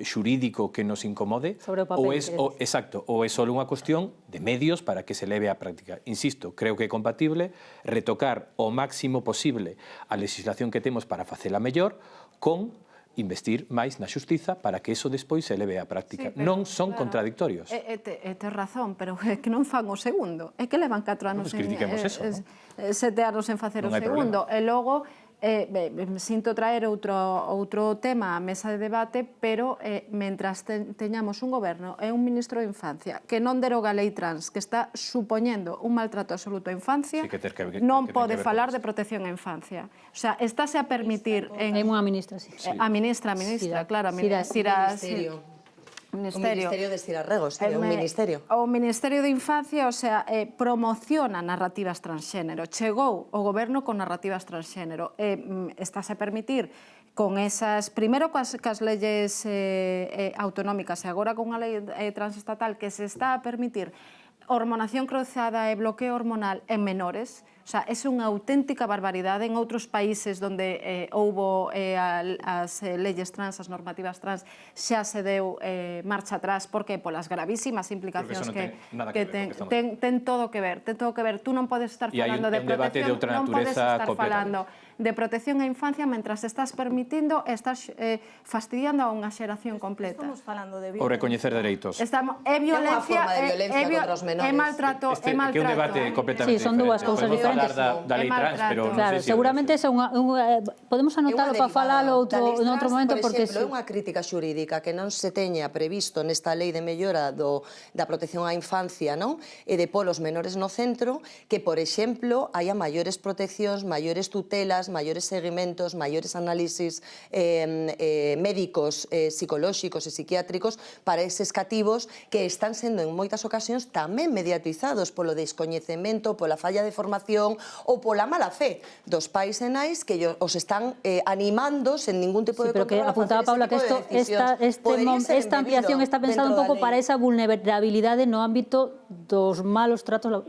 xurídico que nos incomode? Sobre o papel, exacto, ou é só unha cuestión de medios para que se leve á práctica. Insisto, creo que é compatible retocar o máximo posible a legislación que temos para facela mellor con investir máis na xustiza para que eso despois se leve á práctica. Non son contradictorios. Tes razón, pero é que non fan o segundo. É que levan 4 anos en 7 anos en facer o segundo. E logo sinto traer outro tema á mesa de debate, pero mentras teñamos un goberno e un ministro de Infancia que non deroga a lei trans, que está supoñendo un maltrato absoluto á infancia, non pode falar de protección á infancia. O sea, estáse a permitir... Hai unha ministra, sí. A ministra, claro, a ministra... O Ministerio de Estirarregos, un ministerio. O Ministerio de Infancia, o sea, promociona narrativas transxénero. Chegou o goberno con narrativas transxénero. Estáse a permitir con esas, primeiro cas leyes autonómicas e agora con unha lei transestatal que se está a permitir hormonación cruzada e bloqueo hormonal en menores. O sea, é unha auténtica barbaridade. En outros países onde houbo as leyes trans, as normativas trans, xa se deu marcha atrás, porque polas gravísimas implicacións que ten todo que ver. Tú non podes estar falando de protección, non podes estar falando de protección á infancia mentras estás permitindo, estás fastidiando a unha xeración completa. Estamos falando de o recoñecer dereitos. É violencia contra os menores. É maltrato. Que é un debate completamente diferente. Sí, son dúas cousas diferentes. Da lei trans, pero non sei se... Seguramente podemos anotalo para falalo noutro momento, porque... Por exemplo, é unha crítica xurídica que non se teña previsto nesta lei de mellora da protección á infancia, non? E de polos menores no centro, que, por exemplo, haya maiores proteccións, maiores tutelas, maiores seguimentos, maiores análisis médicos, psicolóxicos e psiquiátricos para eses cativos que están sendo en moitas ocasións tamén mediatizados polo descoñecemento, pola falla de formación ou pola mala fe dos pais e nais que os están animando sen ningún tipo de control. Pero que apuntaba Paula que esta ampliación está pensada un pouco para esa vulnerabilidade no ámbito dos malos tratos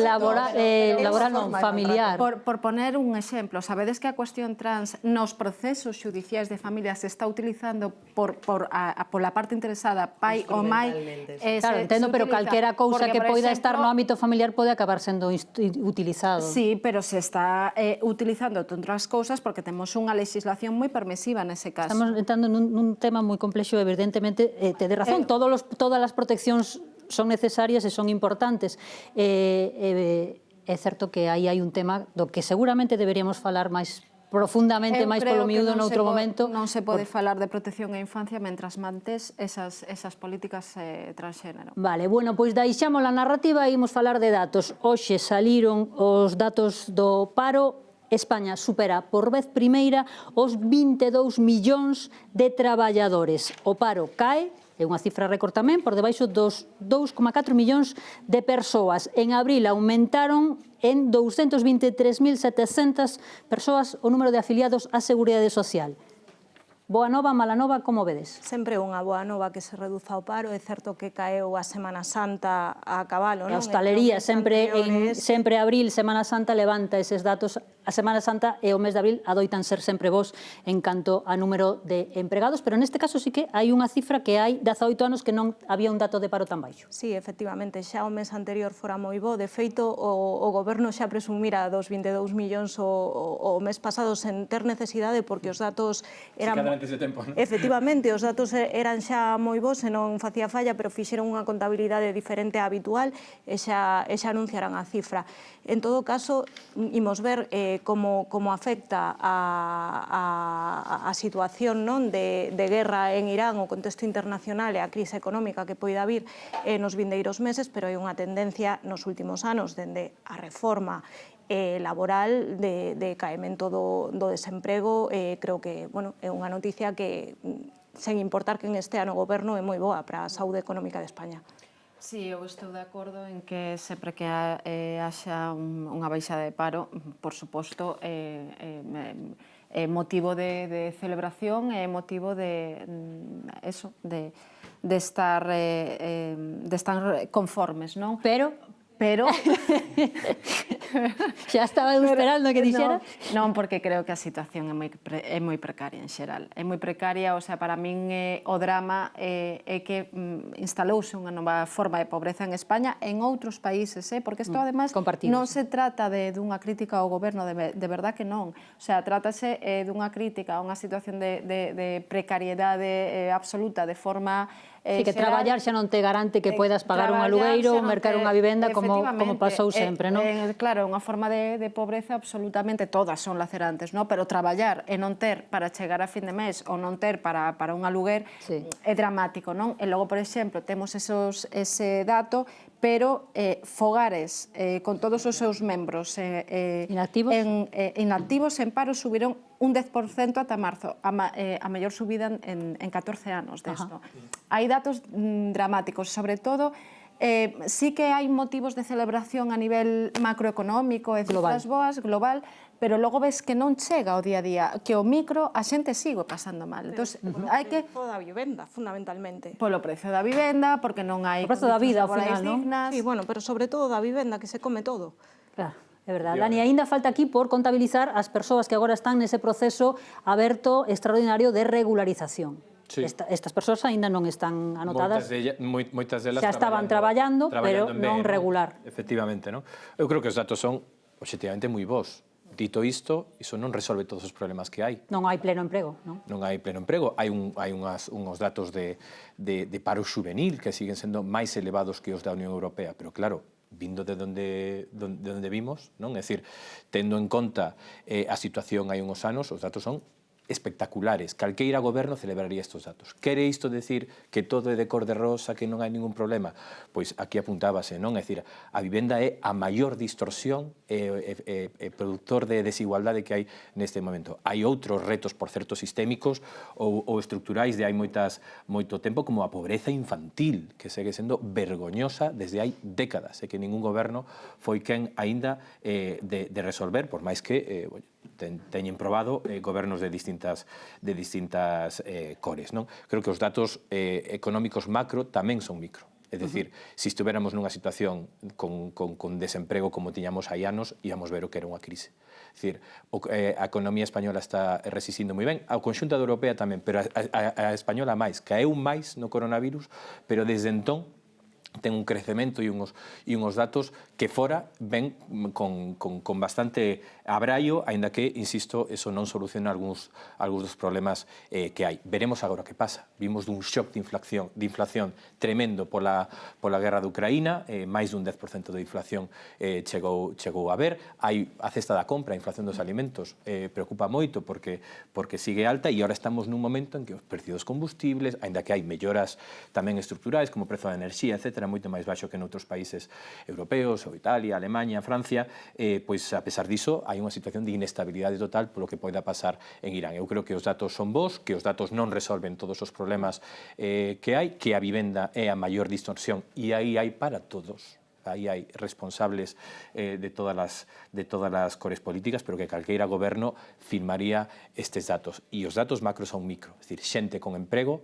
laboral non, familiar. Por poner un exemplo, sabedes que a cuestión trans nos procesos judiciais de familia se está utilizando pola parte interesada, pai ou mai. Claro, entendo, pero calquera cousa que poida estar no ámbito familiar pode acabar sendo utilizado. Sí, pero se está utilizando outras cousas porque temos unha legislación moi permisiva nese caso. Estamos entrando nun tema moi complexo, evidentemente, te de razón, todas as proteccións son necesarias e son importantes. É certo que aí hai un tema do que seguramente deberíamos falar máis profundamente, máis polo miúdo noutro momento. Non se pode falar de protección á infancia mentras mantes esas políticas transxénero. Vale, bueno, pois deixamos a narrativa e imos falar de datos. Hoxe saliron os datos do paro España supera por vez primeira os 22 millóns de traballadores. O paro cae, é unha cifra récord tamén, por debaixo dos 2,4 millóns de persoas. En abril aumentaron en 223.700 persoas o número de afiliados á Seguridade Social. Boa nova, mala nova, como vedes? Sempre unha boa nova que se reduza o paro. É certo que caeu a Semana Santa a cabalo, A non? hostalería sempre abril, Semana Santa levanta eses datos. A Semana Santa e o mes de abril adoitan ser sempre vos en canto a número de empregados, pero neste caso sí que hai unha cifra que hai 18 anos que non había un dato de paro tan baixo. Sí, efectivamente, xa o mes anterior fora moi bo. De feito, o goberno xa presumira dos 22 millóns o mes pasado sen ter necesidade, porque os datos eran... antes de tempo, non? Efectivamente, os datos eran xa moi bons e non facía falla, pero fixeron unha contabilidade diferente á habitual e xa anunciaran a cifra. En todo caso, imos ver como afecta a situación de guerra en Irán, o contexto internacional e a crise económica que poida vir nos vindeiros meses, pero hai unha tendencia nos últimos anos, dende a reforma laboral de caemento do desemprego. Creo que é unha noticia que, sen importar que en este ano o goberno, é moi boa para a saúde económica de España. Sí, eu estou de acordo en que sempre que haxa unha baixada de paro, por suposto, é motivo de celebración, é motivo de estar conformes, non? Pero xa estaba esperando que dixera. Non, porque creo que a situación é moi precaria en xeral. É moi precaria, o sea, para min o drama é que instalouse unha nova forma de pobreza en España, en outros países, porque isto ademais non se trata dunha crítica ao goberno, de verdad que non. O sea, trátase dunha crítica a unha situación de precariedade absoluta, de forma... Sí, que traballar xa non te garante que podas pagar un alugueiro ou mercar unha vivenda como pasou sempre, non? Claro, unha forma de pobreza absolutamente, todas son lacerantes, non? Pero traballar e non ter para chegar a fin de mes ou non ter para un aluguer é dramático, non? E logo, por exemplo, temos ese dato, pero fogares con todos os seus membros inactivos en paro subiron un 10% ata marzo, a maior subida en 14 anos desto. Hai datos dramáticos, sobre todo, sí que hai motivos de celebración a nivel macroeconómico e cifras boas, global, pero logo ves que non chega ao día a día, que o micro a xente sigue pasando mal. Entón, hai que... Polo prezo da vivenda, fundamentalmente. Polo prezo da vivenda, porque non hai... O prezo da vida, ao final, non? Sí, bueno, pero sobre todo da vivenda, que se come todo. Claro. É verdade. Dani, aínda falta aquí por contabilizar as persoas que agora están nese proceso aberto extraordinario de regularización. Sí. Estas persoas aínda non están anotadas. Moitas delas xa estaban traballando, pero non regular. Efectivamente, non? Eu creo que os datos son obxectivamente moi bons. Dito isto, iso non resolve todos os problemas que hai. Non hai pleno emprego, non? Non hai pleno emprego. Hai uns datos de paro juvenil que siguen sendo máis elevados que os da Unión Europea, pero claro, vindo de onde vimos, non? É dicir, tendo en conta a situación hai uns anos, os datos son espectaculares. Calqueira goberno celebraría estes datos. Quere isto decir que todo é de cor de rosa, que non hai ningún problema? Pois aquí apuntábase, non? É dicir, a vivenda é a maior distorsión e productor de desigualdade que hai neste momento. Hai outros retos, por certo, sistémicos ou estructurais de hai moito tempo, como a pobreza infantil, que segue sendo vergoñosa desde hai décadas, e que ningún goberno foi quen aínda de resolver, por máis que teñen probado gobernos de distintas cores, non? Creo que os datos económicos macro tamén son micro. É dicir, se estuveramos nunha situación con desemprego como tiñamos hai anos, íamos ver o que era unha crise. É dicir, a economía española está resistindo moi ben, a conxunta europea tamén, pero a española máis. Caeu máis no coronavirus, pero desde entón ten un crecemento e uns datos que fora ven con bastante abraio, aínda que, insisto, eso non soluciona algúns dos problemas que hai. Veremos agora que pasa. Vimos dun shock de inflación tremendo pola guerra de Ucraína, máis dun 10% de inflación chegou a ver. Hai a cesta da compra, a inflación dos alimentos, preocupa moito porque sigue alta, e agora estamos nun momento en que os precios dos combustibles, aínda que hai melloras tamén estructurais, como o prezo da enerxía, etc., etcétera, moito máis baixo que noutros países europeos, ou Italia, Alemanha, Francia, pois a pesar diso hai unha situación de inestabilidade total polo que poida pasar en Irán. Eu creo que os datos son bons, que os datos non resolven todos os problemas que hai, que a vivenda é a maior distorsión e aí hai para todos. Aí hai responsables de todas as cores políticas, pero que calqueira goberno firmaría estes datos. E os datos macro son micro, é dicir, xente con emprego,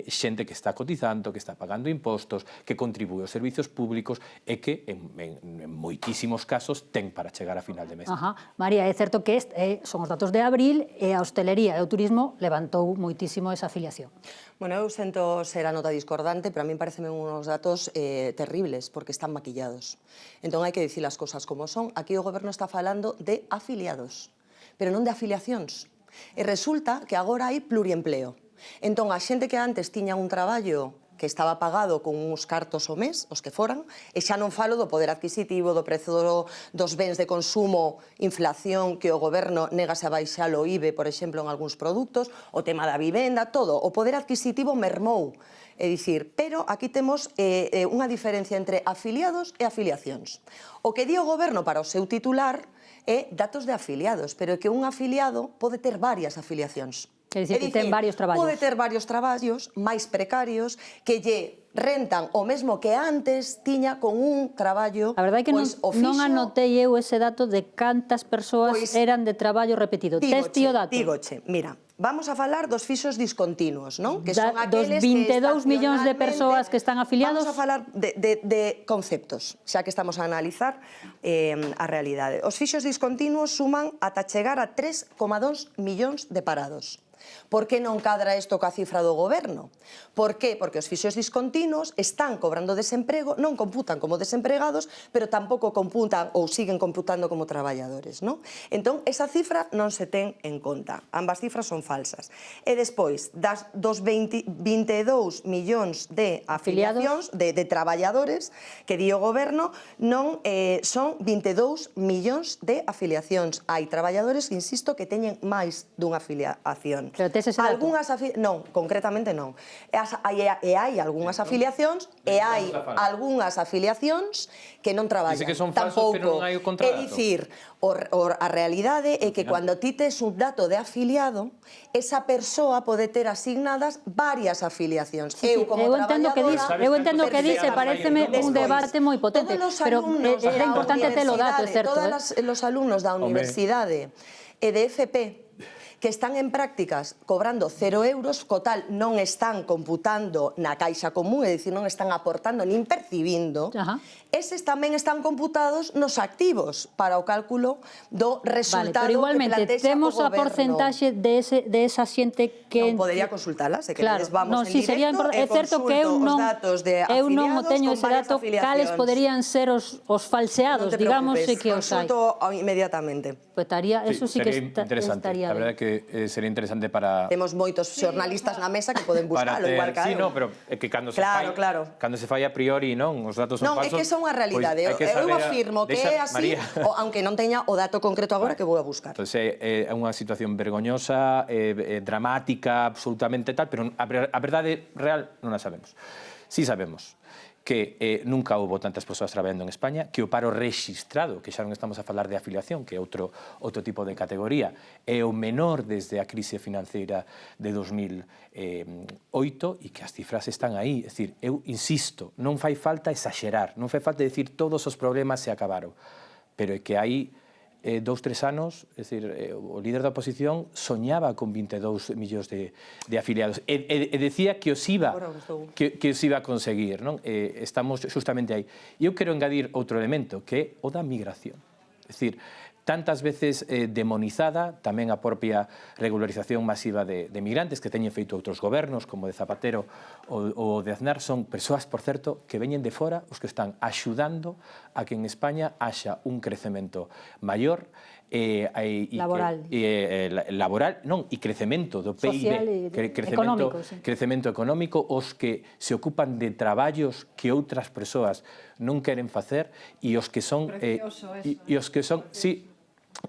xente que está cotizando, que está pagando impostos, que contribúe aos servicios públicos e que, en moitísimos casos, ten para chegar a final de mes. María, é certo que son os datos de abril e a hostelería e o turismo levantou moitísimo esa afiliación. Bueno, eu sento ser a nota discordante, pero a mí parecen uns datos terribles, porque están maquillados. Entón, hai que dicir as cousas como son. Aquí o goberno está falando de afiliados, pero non de afiliacións. E resulta que agora hai pluriempleo. Entón, a xente que antes tiña un traballo que estaba pagado con uns cartos ao mes, os que foran, e xa non falo do poder adquisitivo, do prezo dos bens de consumo, inflación, que o goberno negase a baixar o IBE, por exemplo, en algúns produtos, o tema da vivenda, todo. O poder adquisitivo mermou. É dicir, pero aquí temos unha diferencia entre afiliados e afiliacións. O que di o goberno para o seu titular é datos de afiliados, pero é que un afiliado pode ter varias afiliacións. É dicir, que ten varios traballos. Pode ter varios traballos máis precarios que lle rentan o mesmo que antes tiña con un traballo A verdade é que non anotei eu ese dato de cantas persoas eran de traballo repetido. Tes ti o dato? Dígoche, mira, vamos a falar dos fixos discontinuos, non? Que son Dos aqueles 22 millóns de persoas que están afiliados. Vamos a falar de conceptos, xa que estamos a analizar a realidade. Os fixos discontinuos suman ata chegar a 3,2 millóns de parados. Por que non cadra isto coa cifra do goberno? Por que? Porque os fixos discontinuos están cobrando desemprego, non computan como desempregados, pero tampouco computan ou siguen computando como traballadores, non? Entón, esa cifra non se ten en conta. Ambas cifras son falsas. E despois, dos 22 millóns de afiliacións, de traballadores que di o goberno, non son 22 millóns de afiliacións. Hai traballadores, insisto, que teñen máis dunha afiliación. Pero tes ese dato? Non, concretamente non. E hai algunhas afiliacións e hai algunhas afiliacións que non traballan. Dice que son falsos, pero non hai o contrato. É dicir, a realidade é que cando ti tes un dato de afiliado, esa persoa pode ter asignadas varias afiliacións. Eu entendo que dice, pareceme un debate moi potente, pero era importante ter o dato, é certo. Todos os alumnos da universidade e de FP que están en prácticas cobrando 0 euros, co tal non están computando na caixa común, é dicir, non están aportando nin percibindo, eses tamén están computados nos activos para o cálculo do resultado que plantexa o goberno. Pero igualmente, temos a porcentaxe de esa xente que... Non podería consultala, se queredes vamos en directo é certo que eu non o teño ese dato, cales poderían ser os falseados, digamos, que os hai. Consulto inmediatamente. Eso sí que estaría ben. A verdade que sería interesante para... Temos moitos xornalistas na mesa que poden buscalo, igual que sí, no, pero é que cando se fai a priori, non, os datos son falsos... Non, é que son a realidade. Eu afirmo que é así, aunque non teña o dato concreto agora que vou a buscar. Entón, é unha situación vergoñosa, dramática, absolutamente tal, pero a verdade real non a sabemos. Sí sabemos que nunca houve tantas persoas traballando en España, que o paro rexistrado, que xa non estamos a falar de afiliación, que é outro tipo de categoría, é o menor desde a crise financeira de 2008 e que as cifras están aí. É dicir, eu insisto, non fai falta exagerar, non fai falta decir todos os problemas se acabaron, pero é que hai 2-3 anos, é dicir, o líder da oposición soñaba con 22 millóns de afiliados e decía que os iba a conseguir, non? Estamos justamente aí. E eu quero engadir outro elemento, que é o da migración. É dicir, tantas veces demonizada, tamén a propia regularización masiva de migrantes que teñen feito outros gobernos, como de Zapatero ou de Aznar, son persoas, por certo, que veñen de fora, os que están axudando a que en España haxa un crecemento maior laboral, e crecemento do PIB, crecemento económico, os que se ocupan de traballos que outras persoas non queren facer e os que son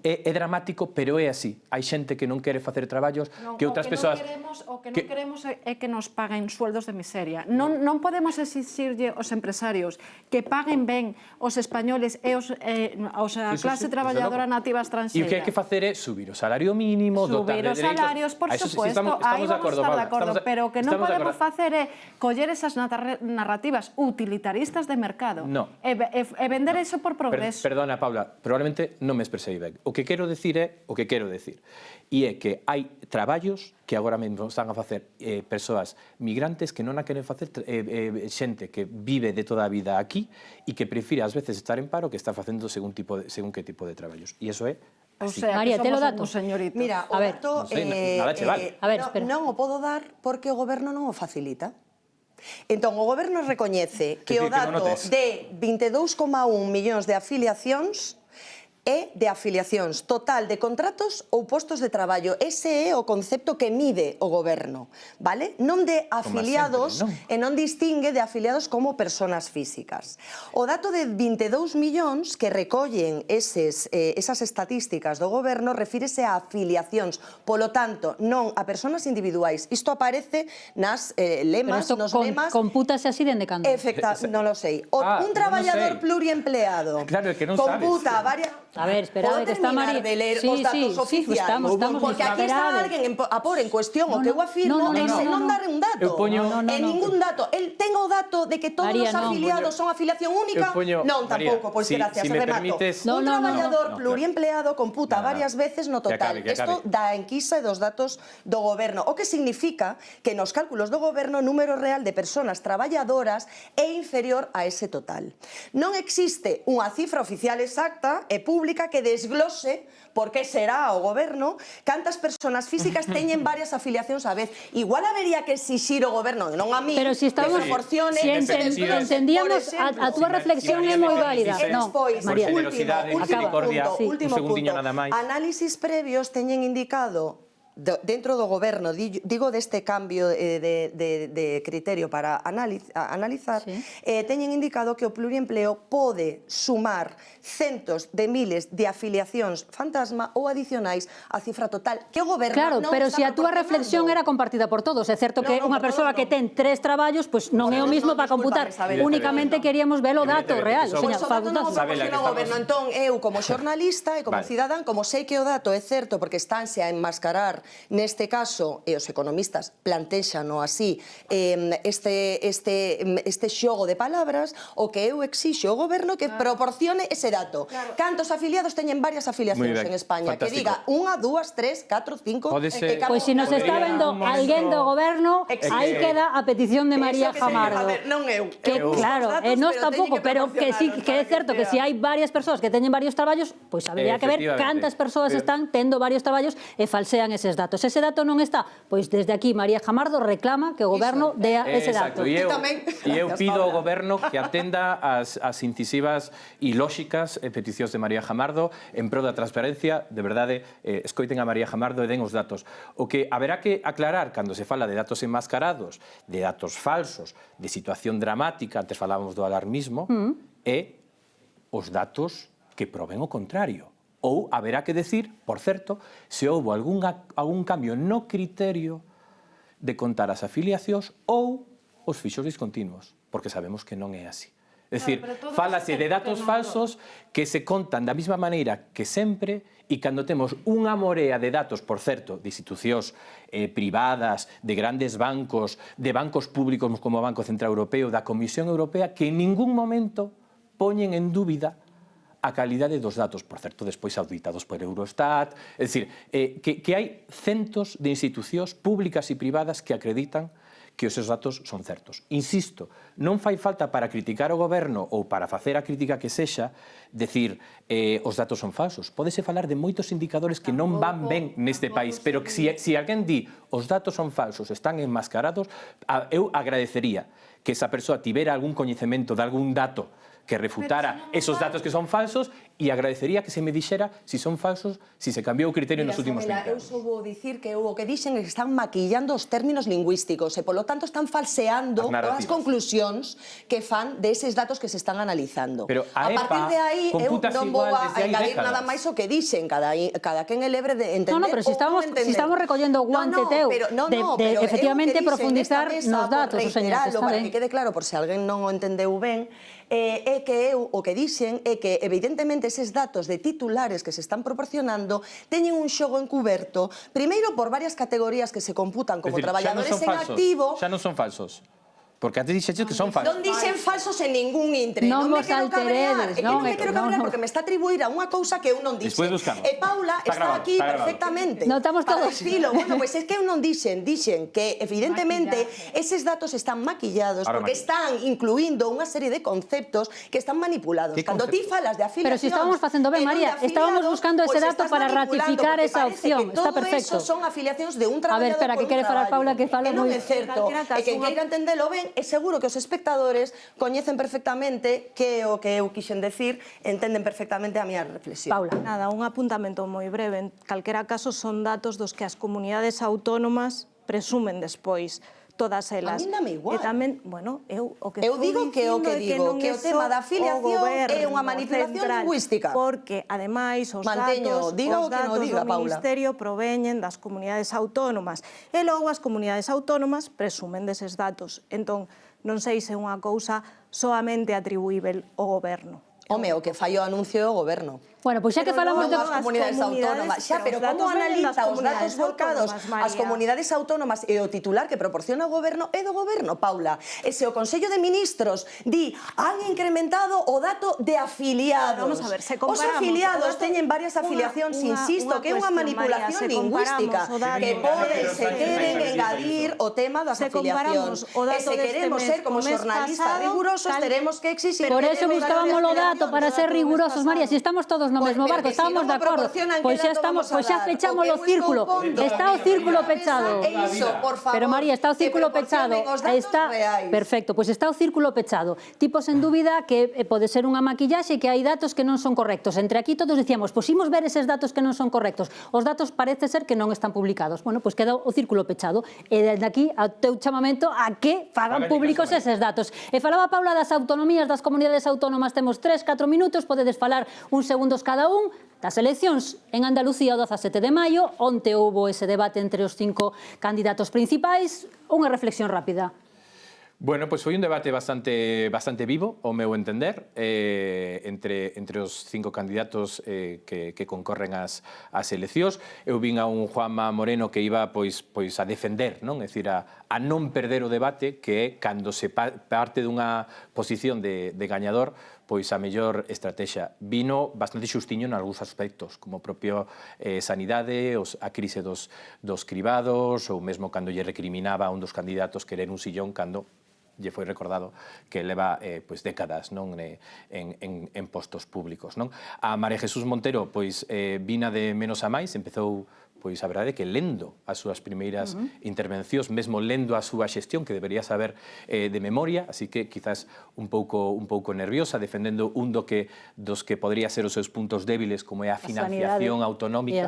É dramático, pero é así. Hai xente que non quere facer traballos que outras persoas... O que non queremos é que nos paguen sueldos de miseria. Non podemos exixirlle aos empresarios que paguen ben os españoles e a clase traballadora nativa estranxeira. E o que hai que facer é subir o salario mínimo, dotar de subir os dereitos... salarios, por supuesto, aí vamos a estar de acordo, pero o que non podemos facer é coller esas narrativas utilitaristas de mercado e vender eso por progreso. Perdona, Paula, probablemente non me expresei ben. O que quero decir é o que quero decir. E é que hai traballos que agora mesmo están a facer persoas migrantes que non a queren facer xente que vive de toda a vida aquí e que prefire ás veces estar en paro que estar facendo según que tipo de traballos. E iso é así. O sea, María, te lo dato. Señoritos. Mira, o dato nada che vale. A ver, espera. non o podo dar porque o goberno non o facilita. Entón, o goberno recoñece que o dato de 22,1 millóns de afiliacións é de afiliacións total de contratos ou postos de traballo. Ese é o concepto que mide o goberno, vale? Non de afiliados, e non distingue de afiliados como persoas físicas. O dato de 22 millóns que recollen esas estatísticas do goberno refírese a afiliacións, polo tanto, non a persoas individuais. Isto aparece nas lemas, nos lemas... Compútase así dende cando? Non lo sei. Un traballador pluriempleado computa varias... A ver, esperade, que está María... Podo terminar de ler os datos oficiais? Porque aquí está alguén a pôr en cuestión o que eu afirmo e se non dar un dato. En ningún dato. El ten o dato de que todos os afiliados son afiliación única? Non, tampouco, pois gracias, remato. Un traballador pluriempleado computa varias veces no total. Isto da enquisa dos datos do goberno, o que significa que nos cálculos do goberno o número real de persoas traballadoras é inferior a ese total. Non existe unha cifra oficial exacta e pública que desglose por que será o goberno cantas persoas físicas teñen varias afiliacións á vez. Igual habería que exixir o goberno, non a mí, pero si estamos, que proporcione... Si entendíamos, a túa reflexión é moi válida. No, María, último punto. Análisis previos teñen indicado dentro do goberno, digo deste cambio de criterio para analizar, teñen indicado que o pluriempleo pode sumar centos de miles de afiliacións fantasma ou adicionais á cifra total que o goberno non está proporcionando. Claro, pero se a túa reflexión era compartida por todos, é certo que unha persoa que ten 3 traballos, pois non é o mismo para computar. Únicamente queríamos ver o dato real. Pois o dato non o proporciona o goberno. Entón, eu como xornalista e como cidadán, como sei que o dato é certo porque estánse a enmascarar neste caso, e os economistas plantexano así, este xogo de palabras, o que eu exixo ao goberno que proporcione ese dato. Cantos afiliados teñen varias afiliacións en España? Que diga 1, 2, 3, 4, 5... Pois se nos está vendo alguén do goberno, aí queda a petición de María Jamardo. Non eu. Claro, e nós tampouco, pero que sí que é certo que se hai varias persoas que teñen varios traballos, pois habería que ver cantas persoas están tendo varios traballos e falsean eses datos. Ese dato non está, pois desde aquí María Jamardo reclama que o goberno dea ese dato. E eu pido ao goberno que atenda as incisivas e lóxicas peticións de María Jamardo en pro da transparencia, de verdade, escoiten a María Jamardo e den os datos. O que haberá que aclarar cando se fala de datos enmascarados, de datos falsos, de situación dramática, antes falábamos do alarmismo, é os datos que proben o contrario. Ou haberá que decir, por certo, se houve algún cambio no criterio de contar as afiliacións ou os fixos discontinuos, porque sabemos que non é así. É dicir, fálase de datos falsos que se contan da mesma maneira que sempre e cando temos unha morea de datos, por certo, de institucións privadas, de grandes bancos, de bancos públicos como o Banco Central Europeo, da Comisión Europea, que en ningún momento poñen en dúbida a calidade dos datos, por certo, despois auditados por Eurostat, é dicir, que hai centos de institucións públicas e privadas que acreditan que os seus datos son certos. Insisto, non fai falta para criticar o goberno ou para facer a crítica que sexa, decir, os datos son falsos. Pódese falar de moitos indicadores que non van ben neste país, pero que se alguén di os datos son falsos, están enmascarados, eu agradecería que esa persoa tivera algún coñecemento de algún dato que refutara esos datos que son falsos e agradecería que se me dixera si son falsos, si se cambiou o criterio nos últimos 20 anos. Eu só vou dicir que o que dixen é que están maquillando os términos lingüísticos e, polo tanto, están falseando as conclusións que fan deses datos que se están analizando. Pero a partir de aí, eu non vou a engadir nada máis o que dixen. Cada quen é libre de entender. No, pero si estamos recollendo o guante teu de efectivamente profundizar nos datos, señor, está para ben. que quede claro, por se alguén non o entendeu ben, é que eu o que dixen é que evidentemente eses datos de titulares que se están proporcionando teñen un xogo encuberto, primeiro por varias categorías que se computan como traballadores en activo. Xa non son falsos. Porque antes dixeches que son falsos. Non dixen falsos en ningún intre. Non me vos quero cabrear. alteredes, Non me quero cabrear porque me está a atribuir a unha cousa que eu non dixen. Despois buscamos. E Paula está aquí perfectamente. Notamos para todos. dicilo. Bueno, pois é que eu non dixen que evidentemente eses datos están maquillados porque están incluindo unha serie de conceptos que están manipulados. Cando ti falas de afiliación... Pero si estábamos facendo ben, María, estábamos buscando ese dato para ratificar esa opción. Está perfecto. Todo eso son afiliacións de un A traballador ver, espera, que quere falar Paula, que fala moi... moi... E non é certo. E quen queira entendelo ben, é seguro que os espectadores coñecen perfectamente que o que eu quixen decir, entenden perfectamente a miña reflexión. Paula. Nada, un apuntamento moi breve. En calquera caso son datos dos que as comunidades autónomas presumen despois todas elas. A min dame igual. E tamén, bueno, eu o que Eu digo que o que digo, non que o é tema só da afiliación é unha goberno manipulación central, lingüística. Porque, ademais, os Manteño, diga o que non diga, do Paula. Ministerio proveñen das comunidades autónomas. E logo as comunidades autónomas presumen deses datos. Entón, non sei se é unha cousa soamente atribuível ao goberno. Home, o que fai o anuncio é o goberno. Bueno, pois xa que falamos de... as comunidades autónomas. Xa, pero como analiza os datos volcados as comunidades autónomas e o titular que proporciona o goberno é do goberno, Paula. E se o Consello de Ministros di han incrementado o dato de afiliados. Vamos a ver, se os comparamos afiliados teñen varias afiliacións, insisto, que é unha manipulación lingüística que pode, se queren engadir o tema das afiliacións. E se queremos ser como xornalistas rigurosos, teremos que exixir... Por eso buscábamos o dato para ser rigurosos, María. Si estamos todos no mesmo barco, estábamos de acordo. Pois xa estamos, pois xa pechamos o círculo. Está o círculo pechado. Pero María, está o círculo pechado. Está perfecto, pois está o círculo pechado. Tipo sen dúbida que pode ser unha maquillaxe, que hai datos que non son correctos. Entre aquí todos dicíamos, pois imos ver eses datos que non son correctos. Os datos parece ser que non están publicados. Bueno, pois queda o círculo pechado. E desde aquí ao teu chamamento a que fagan públicos eses datos. E falaba Paula das autonomías, das comunidades autónomas, temos 3-4 minutos, podedes falar uns segundos cada un das eleccións en Andalucía o 17 de maio, onte houbo ese debate entre os 5 candidatos principais. Unha reflexión rápida. Bueno, pois foi un debate bastante vivo, ao meu entender, entre os 5 candidatos que concorren ás eleccións. Eu vin a un Juanma Moreno que iba pois a defender, non? É dicir, a non perder o debate, que é cando se parte dunha posición de gañador, pois a mellor estrategia. Vino bastante xustiño en algúns aspectos, como propio sanidade, a crise dos cribados, ou mesmo cando lle recriminaba a un dos candidatos querer un sillón cando lle foi recordado que leva décadas en postos públicos. A María Jesús Montero vina de menos a máis, empezou a verdade que lendo as súas primeiras intervencións, mesmo lendo a súa xestión, que debería saber de memoria, así que quizás un pouco nerviosa, defendendo un dos que podría ser os seus puntos débiles, como é a financiación autonómica,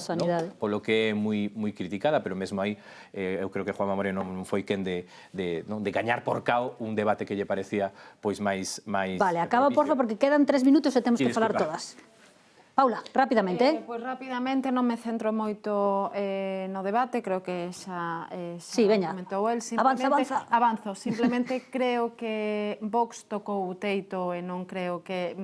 polo que é moi criticada, pero mesmo aí eu creo que Juanma Moreno non foi quen de gañar por cao un debate que lle parecía máis... Vale, acaba, porfa, porque quedan 3 minutos e temos que falar todas. Paula, rapidamente. Pois rapidamente, non me centro moito no debate, creo que xa comentou el. Avanza. Avanzo, simplemente creo que Vox tocou o teito e non creo que...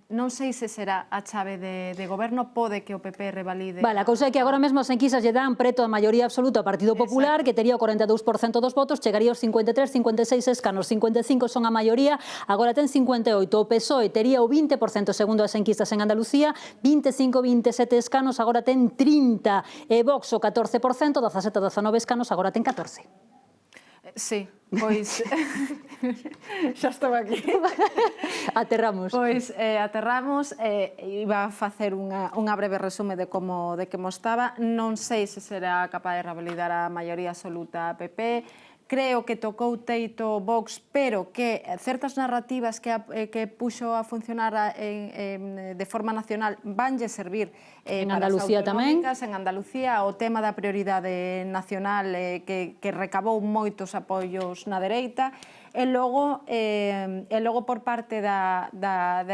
Non sei se será a chave de goberno, pode que o PP revalide... Vale, a cousa é que agora mesmo as enquisas lle dan preto a maioría absoluta ao Partido Popular, que tería o 42% dos votos, chegaría aos 53, 56 escanos, 55 son a maioría, agora ten 58. O PSOE tería o 20% segundo as enquisas en Andalucía, 25, 27 escanos, agora ten 30. E Vox o 14%, 17, 19 escanos, agora ten 14. Sí, pois xa estou aquí. Aterramos. Pois aterramos, iba a facer unha breve resume de como estaba. Non sei se será capaz de revalidar a maioría absoluta a PP, creo que tocou teito Vox, pero que certas narrativas que puxo a funcionar de forma nacional vanlle servir En para Andalucía as tamén. autonómicas. En Andalucía o tema da prioridade nacional que recabou moitos apoios na dereita, e logo por parte da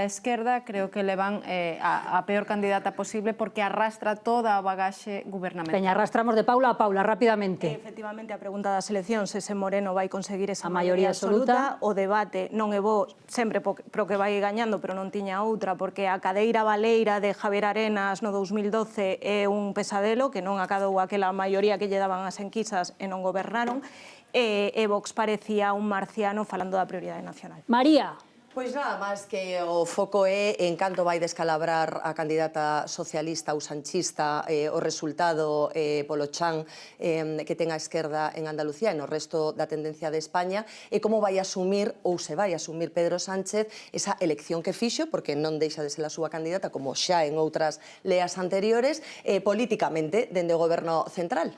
esquerda creo que levan a peor candidata posible porque arrastra toda a bagaxe gubernamental. Veña, arrastramos de Paula a Paula, rapidamente. Efectivamente, a pregunta das eleccións, se Moreno vai conseguir esa A maioría absoluta. O debate non é bo sempre pro que vai gañando, pero non tiña outra, porque a cadeira baleira de Javier Arenas no 2012 é un pesadelo, que non acadou aquela maioría que lle daban as enquisas e non gobernaron, e Vox parecía un marciano falando da prioridade nacional. María. Pois nada máis que o foco é en canto vai descalabrar a candidata socialista ou sanchista o resultado polo chan que ten a esquerda en Andalucía e no resto da tendencia de España e como vai asumir ou se vai asumir Pedro Sánchez esa elección que fixo, porque non deixa de ser a súa candidata como xa en outras leas anteriores, políticamente dende o goberno central.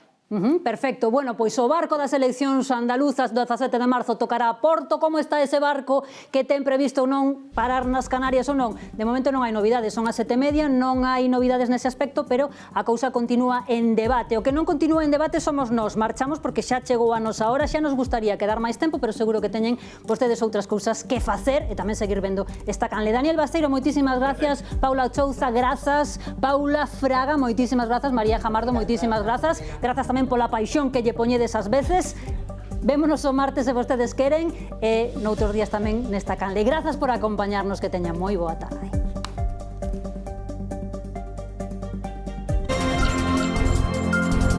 Perfecto. Bueno, pois o barco das eleccións andaluzas do 17 de marzo tocará a Porto. Como está ese barco que ten previsto ou non parar nas Canarias ou non? De momento non hai novidades, son as 7:30, non hai novidades nese aspecto, pero a cousa continúa en debate. O que non continúa en debate somos nós. Marchamos porque xa chegou a nosa hora, xa nos gustaría quedar máis tempo, pero seguro que teñen vostedes outras cousas que facer e tamén seguir vendo esta canle. Daniel Basteiro, moitísimas gracias. Paula Chouza, grazas. Paula Fraga, moitísimas grazas. María Jamardo, moitísimas grazas. Grazas tamén pola paixón que lle poñedes ás veces. Vémonos o martes se vostedes queren e noutros días tamén nesta canle. Grazas por acompañarnos, que teñan moi boa tarde.